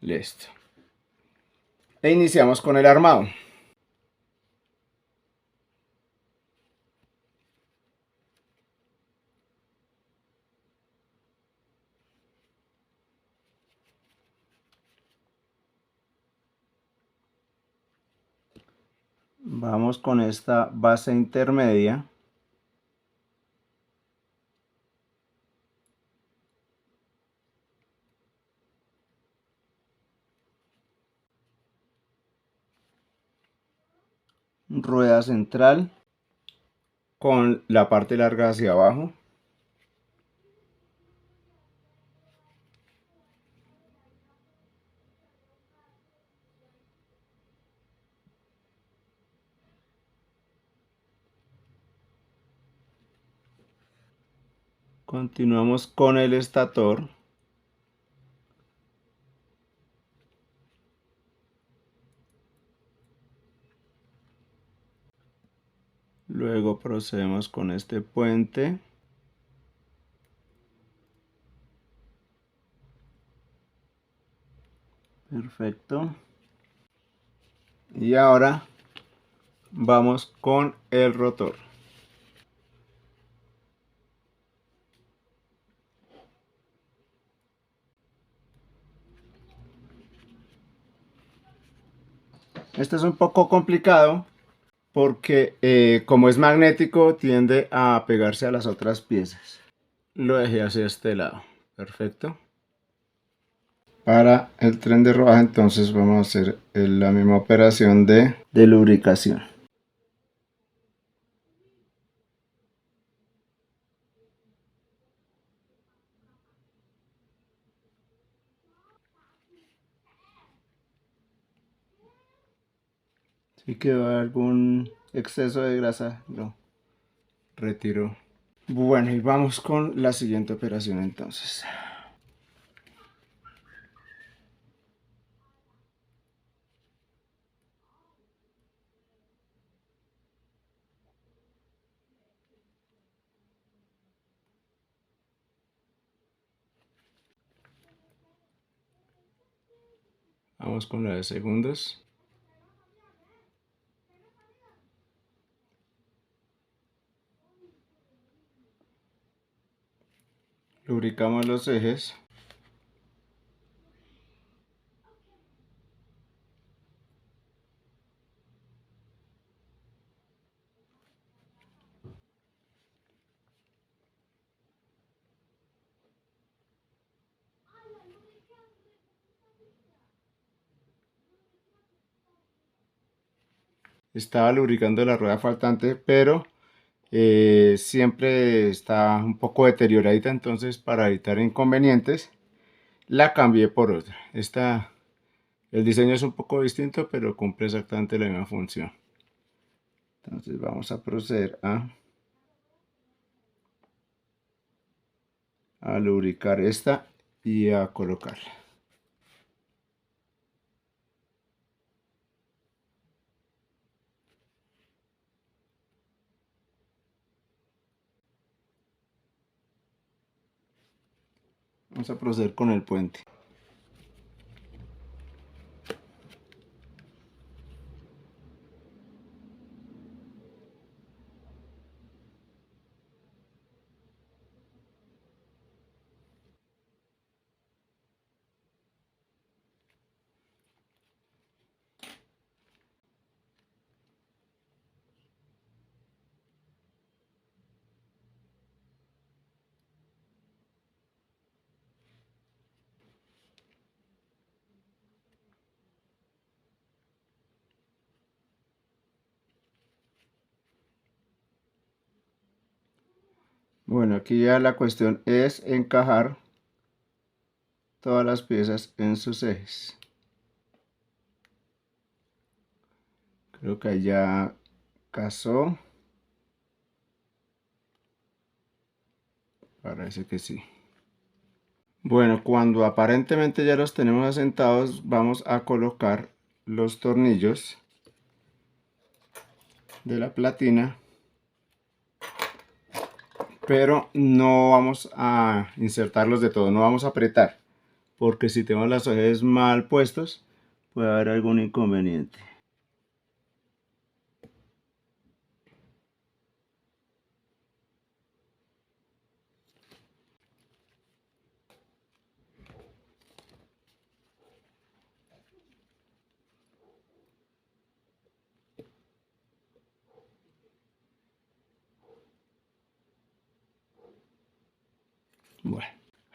Listo. E iniciamos con el armado. Vamos con esta base intermedia. Rueda central con la parte larga hacia abajo. Continuamos con el estator. Luego procedemos con este puente. Perfecto. Y ahora vamos con el rotor. Este es un poco complicado porque como es magnético tiende a pegarse a las otras piezas. Lo dejé hacia este lado. Perfecto. Para el tren de rodaje entonces vamos a hacer la misma operación de lubricación. Si quedó algún exceso de grasa, lo retiro. Bueno, y vamos con la siguiente operación entonces. Vamos con la de segundos. Lubricamos los ejes. Estaba lubricando la rueda faltante, pero siempre está un poco deterioradita, entonces para evitar inconvenientes la cambié por otra. El diseño es un poco distinto, pero cumple exactamente la misma función. Entonces vamos a proceder a lubricar esta y a colocarla. Vamos a proceder con el puente. Bueno, aquí ya la cuestión es encajar todas las piezas en sus ejes. Creo que ahí ya casó. Parece que sí. Bueno, cuando aparentemente ya los tenemos asentados, vamos a colocar los tornillos de la platina, pero no vamos a insertarlos de todo, no vamos a apretar, porque si tenemos los ejes mal puestos, puede haber algún inconveniente. Bueno,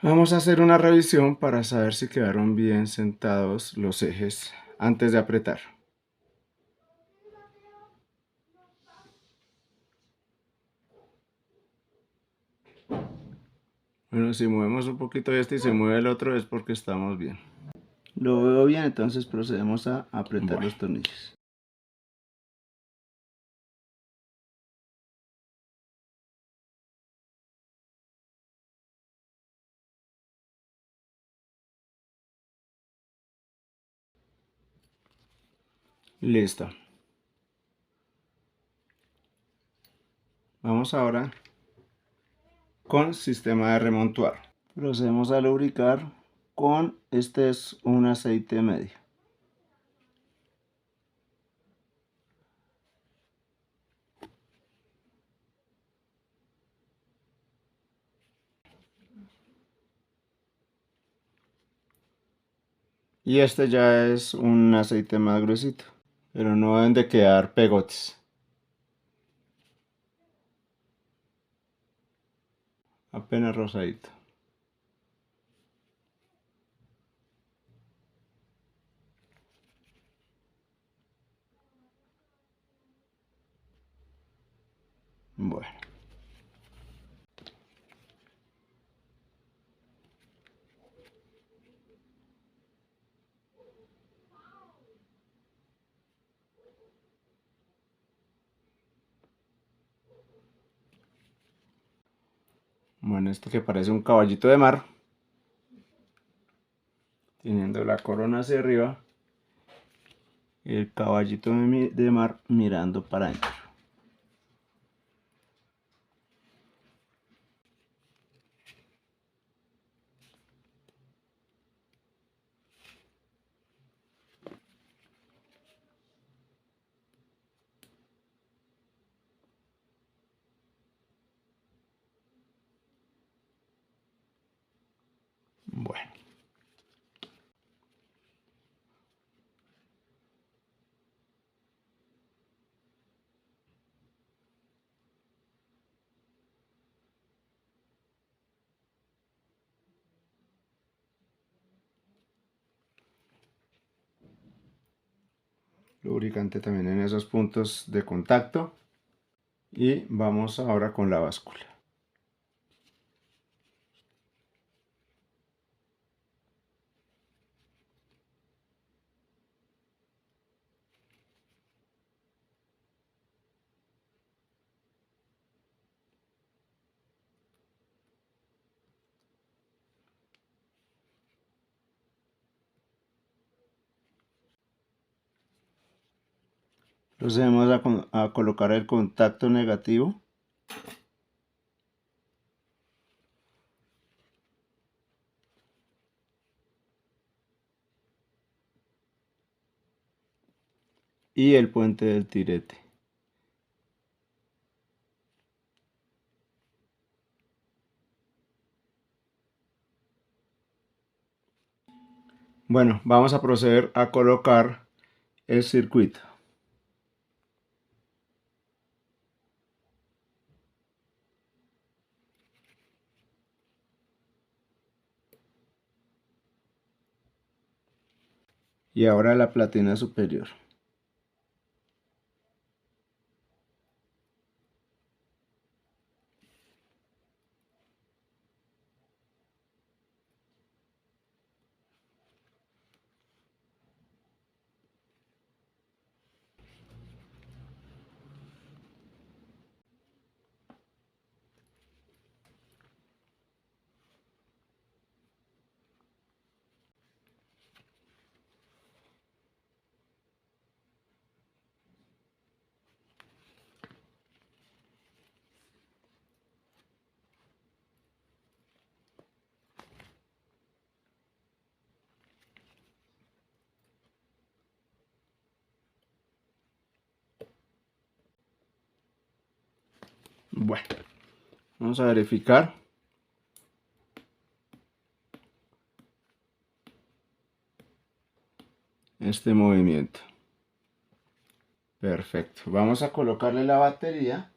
vamos a hacer una revisión para saber si quedaron bien sentados los ejes antes de apretar. Bueno, si movemos un poquito este y se mueve el otro es porque estamos bien. Lo veo bien, entonces procedemos a apretar los tornillos. Listo. Vamos ahora con sistema de remontuar. Procedemos a lubricar con, este es un aceite medio. Y este ya es un aceite más gruesito, pero no deben de quedar pegotes. Apenas rosadito. Bueno. Bueno, este que parece un caballito de mar, teniendo la corona hacia arriba y el caballito de mar mirando para adentro. Bueno. Lubricante también en esos puntos de contacto. Y vamos ahora con la báscula. Procedemos a colocar el contacto negativo. Y el puente del tirete. Bueno, vamos a proceder a colocar el circuito. Y ahora la platina superior. Bueno, vamos a verificar. Este movimiento. Perfecto. Vamos a colocarle la batería.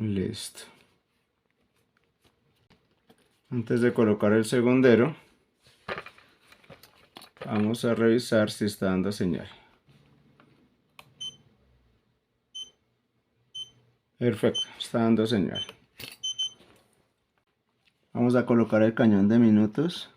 Listo. Antes de colocar el segundero, vamos a revisar si está dando señal. Perfecto, está dando señal. Vamos a colocar el cañón de minutos.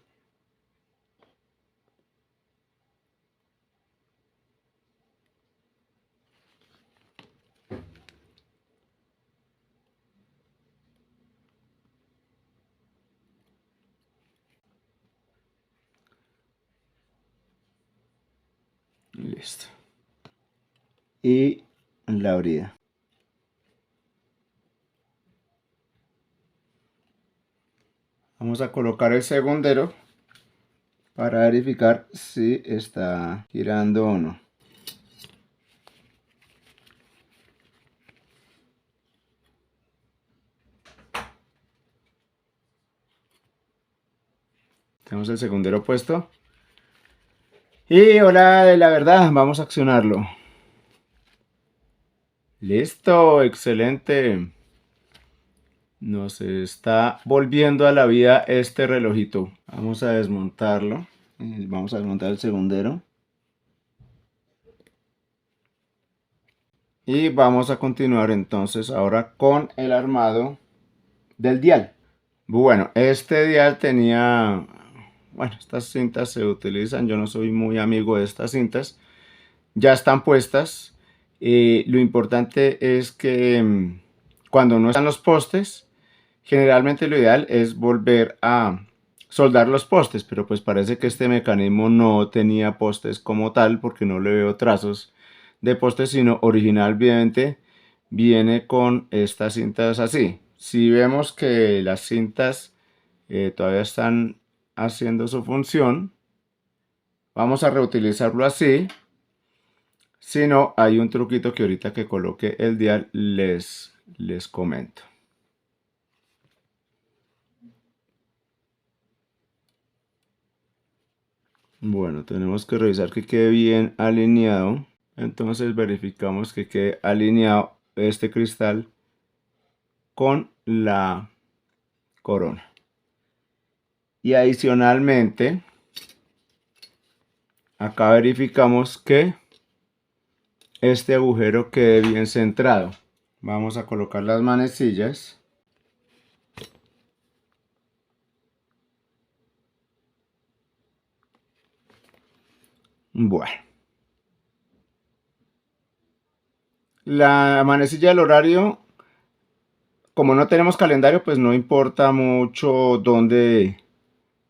Listo. Y la brida. Vamos a colocar el segundero para verificar si está girando o no. Tenemos el segundero puesto. Y hora de la verdad, vamos a accionarlo. Listo, excelente. Nos está volviendo a la vida este relojito. Vamos a desmontarlo. Vamos a desmontar el segundero. Y vamos a continuar entonces ahora con el armado del dial. Bueno, este dial tenía... Bueno, estas cintas se utilizan. Yo no soy muy amigo de estas cintas. Ya están puestas. Lo importante es que cuando no están los postes, generalmente lo ideal es volver a soldar los postes, pero pues parece que este mecanismo no tenía postes como tal, porque no le veo trazos de postes, sino originalmente viene con estas cintas así. Si vemos que las cintas todavía están haciendo su función, vamos a reutilizarlo así. Si no, hay un truquito que ahorita que coloque el dial les comento. Bueno, tenemos que revisar que quede bien alineado. Entonces verificamos que quede alineado este cristal con la corona. Y adicionalmente, acá verificamos que este agujero quede bien centrado. Vamos a colocar las manecillas. Bueno, la manecilla del horario, como no tenemos calendario, pues no importa mucho dónde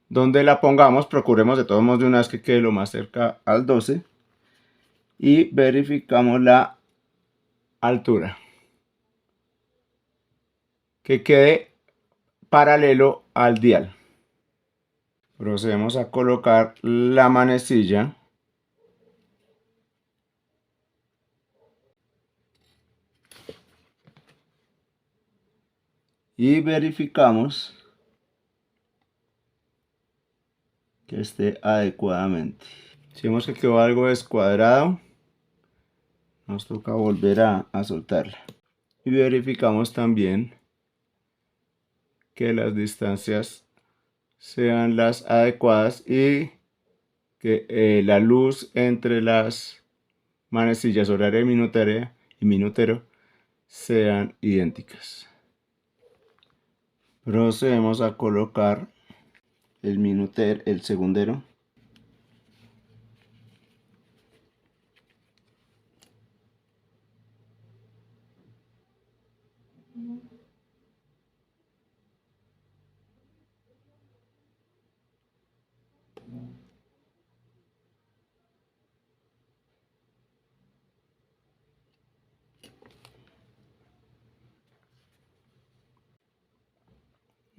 la pongamos. Procuremos de todos modos de una vez que quede lo más cerca al 12 y verificamos la altura, que quede paralelo al dial. Procedemos a colocar la manecilla y verificamos que esté adecuadamente. Si vemos que quedó algo descuadrado, nos toca volver a soltarla. Y verificamos también que las distancias sean las adecuadas y que la luz entre las manecillas horaria y minutero sean idénticas. Procedemos a colocar el segundero.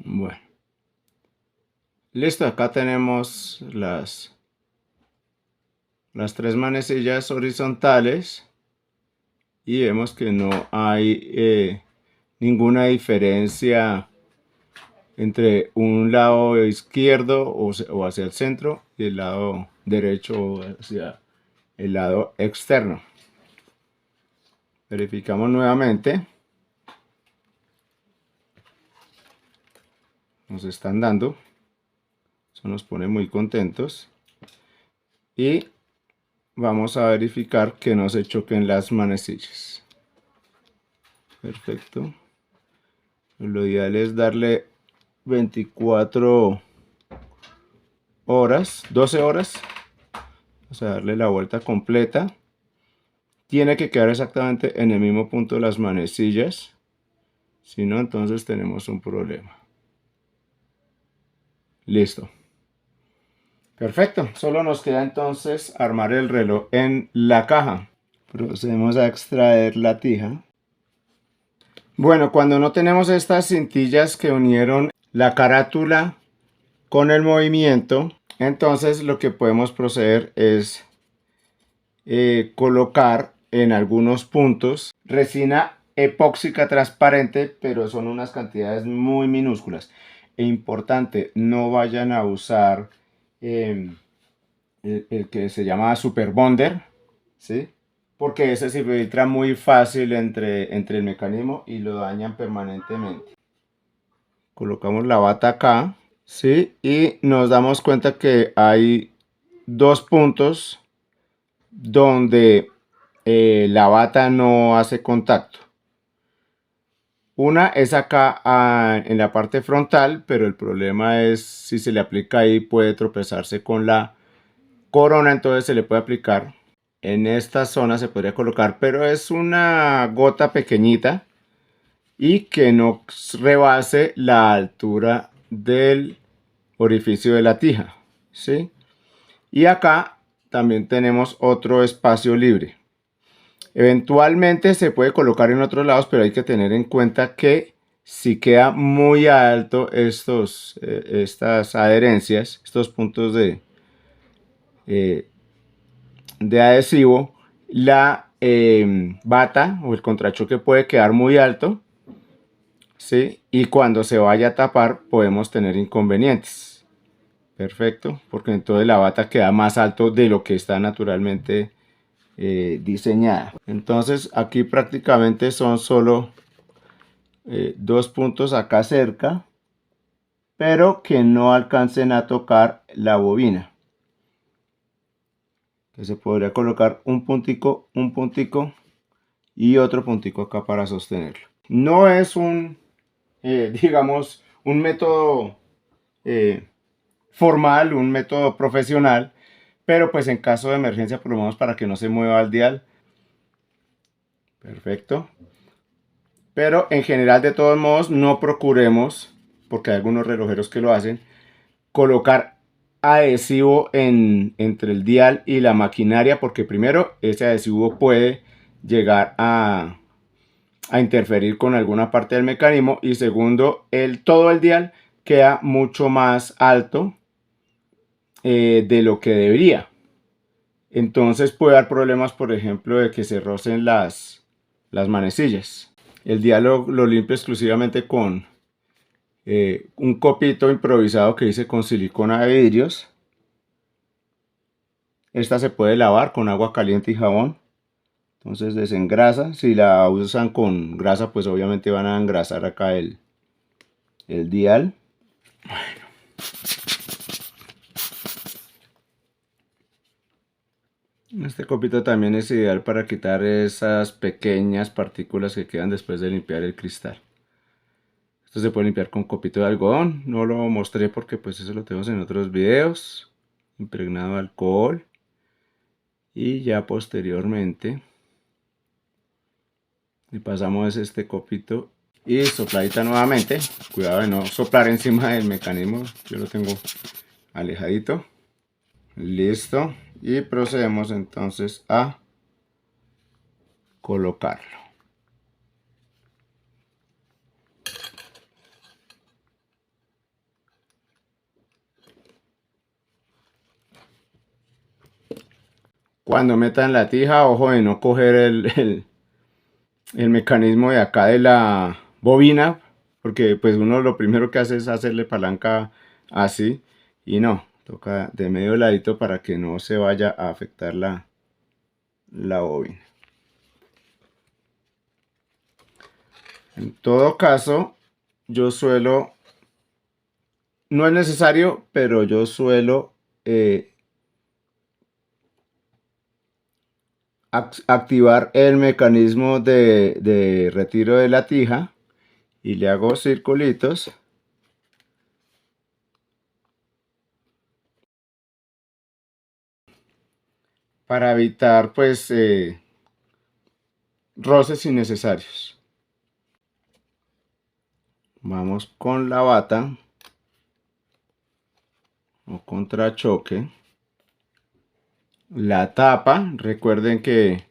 Bueno, listo, acá tenemos las tres manecillas horizontales y vemos que no hay ninguna diferencia entre un lado izquierdo o hacia el centro y el lado derecho hacia el lado externo. Verificamos nuevamente. Nos están dando. Eso nos pone muy contentos. Y vamos a verificar que no se choquen las manecillas. Perfecto. Lo ideal es darle 24 horas, 12 horas. Vamos a darle la vuelta completa. Tiene que quedar exactamente en el mismo punto las manecillas. Si no, entonces tenemos un problema. Listo. Perfecto. Solo nos queda entonces armar el reloj en la caja. Procedemos a extraer la tija. Bueno, cuando no tenemos estas cintillas que unieron la carátula con el movimiento, entonces lo que podemos proceder es colocar en algunos puntos resina epóxica transparente, pero son unas cantidades muy minúsculas. E importante, no vayan a usar el que se llama Super Bonder, ¿sí? Porque ese se filtra muy fácil entre el mecanismo y lo dañan permanentemente. Colocamos la bata acá, ¿sí? Y nos damos cuenta que hay dos puntos donde la bata no hace contacto. Una es acá en la parte frontal, pero el problema es si se le aplica ahí puede tropezarse con la corona, entonces se le puede aplicar en esta zona, se podría colocar, pero es una gota pequeñita y que no rebase la altura del orificio de la tija, ¿sí? Y acá también tenemos otro espacio libre. Eventualmente se puede colocar en otros lados, pero hay que tener en cuenta que si queda muy alto estas adherencias, estos puntos de adhesivo, la bata o el contrachoque puede quedar muy alto, ¿sí? Y cuando se vaya a tapar podemos tener inconvenientes. Perfecto, porque entonces la bata queda más alto de lo que está naturalmente diseñada. Entonces aquí prácticamente son solo dos puntos acá cerca, pero que no alcancen a tocar la bobina. Que se podría colocar un puntico y otro puntico acá para sostenerlo. No es digamos, un método formal, un método profesional, pero pues en caso de emergencia, por lo menos para que no se mueva el dial. Perfecto. Pero en general, de todos modos, no procuremos, porque hay algunos relojeros que lo hacen, colocar adhesivo entre el dial y la maquinaria, porque primero ese adhesivo puede llegar a interferir con alguna parte del mecanismo, y segundo, todo el dial queda mucho más alto de lo que debería. Entonces puede dar problemas, por ejemplo, de que se rocen las manecillas. El dial lo limpio exclusivamente con un copito improvisado que hice con silicona de vidrios. Esta se puede lavar con agua caliente y jabón. Entonces desengrasa. Si la usan con grasa, pues obviamente van a engrasar acá el dial. Este copito también es ideal para quitar esas pequeñas partículas que quedan después de limpiar el cristal. Esto se puede limpiar con copito de algodón. No lo mostré porque pues eso lo tenemos en otros videos. Impregnado de alcohol. Y ya posteriormente le pasamos este copito y sopladita nuevamente. Cuidado de no soplar encima del mecanismo. Yo lo tengo alejadito. Listo. Y procedemos entonces a colocarlo. Cuando metan la tija, ojo de no coger el mecanismo de acá de la bobina, porque pues uno lo primero que hace es hacerle palanca así, y no, toca de medio ladito para que no se vaya a afectar la bobina. En todo caso, yo suelo, no es necesario, pero yo suelo activar el mecanismo de retiro de la tija y le hago circulitos para evitar pues roces innecesarios. Vamos con la bata o contrachoque. La tapa, recuerden que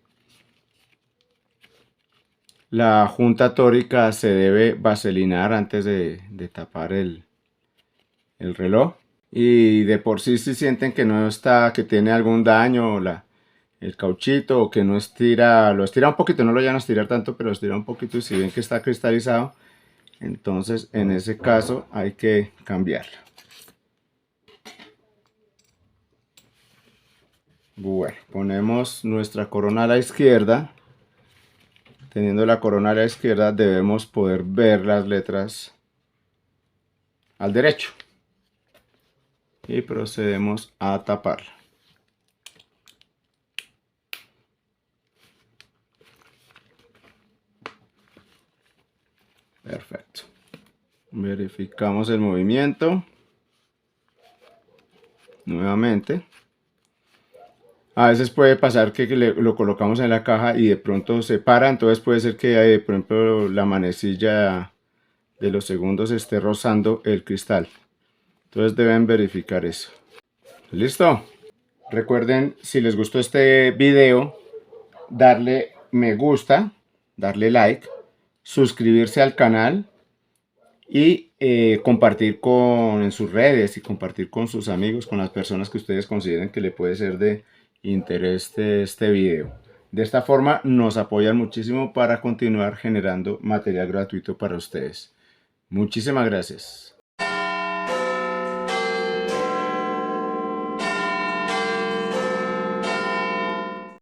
la junta tórica se debe vaselinar antes de tapar el reloj. Y de por sí, si sienten que no está, que tiene algún daño el cauchito, o que no estira, lo estira un poquito, no lo vayan a estirar tanto, pero estira un poquito, y si ven que está cristalizado, entonces en ese caso hay que cambiarlo. Bueno, ponemos nuestra corona a la izquierda. Teniendo la corona a la izquierda, debemos poder ver las letras al derecho. Y procedemos a taparla. Perfecto. Verificamos el movimiento. Nuevamente. A veces puede pasar que lo colocamos en la caja y de pronto se para, entonces puede ser que por ejemplo la manecilla de los segundos esté rozando el cristal. Entonces deben verificar eso. ¿Listo? Recuerden, si les gustó este video, darle me gusta, darle like, suscribirse al canal y compartir en sus redes y compartir con sus amigos, con las personas que ustedes consideren que le puede ser de interés este video. De esta forma nos apoyan muchísimo para continuar generando material gratuito para ustedes. Muchísimas gracias.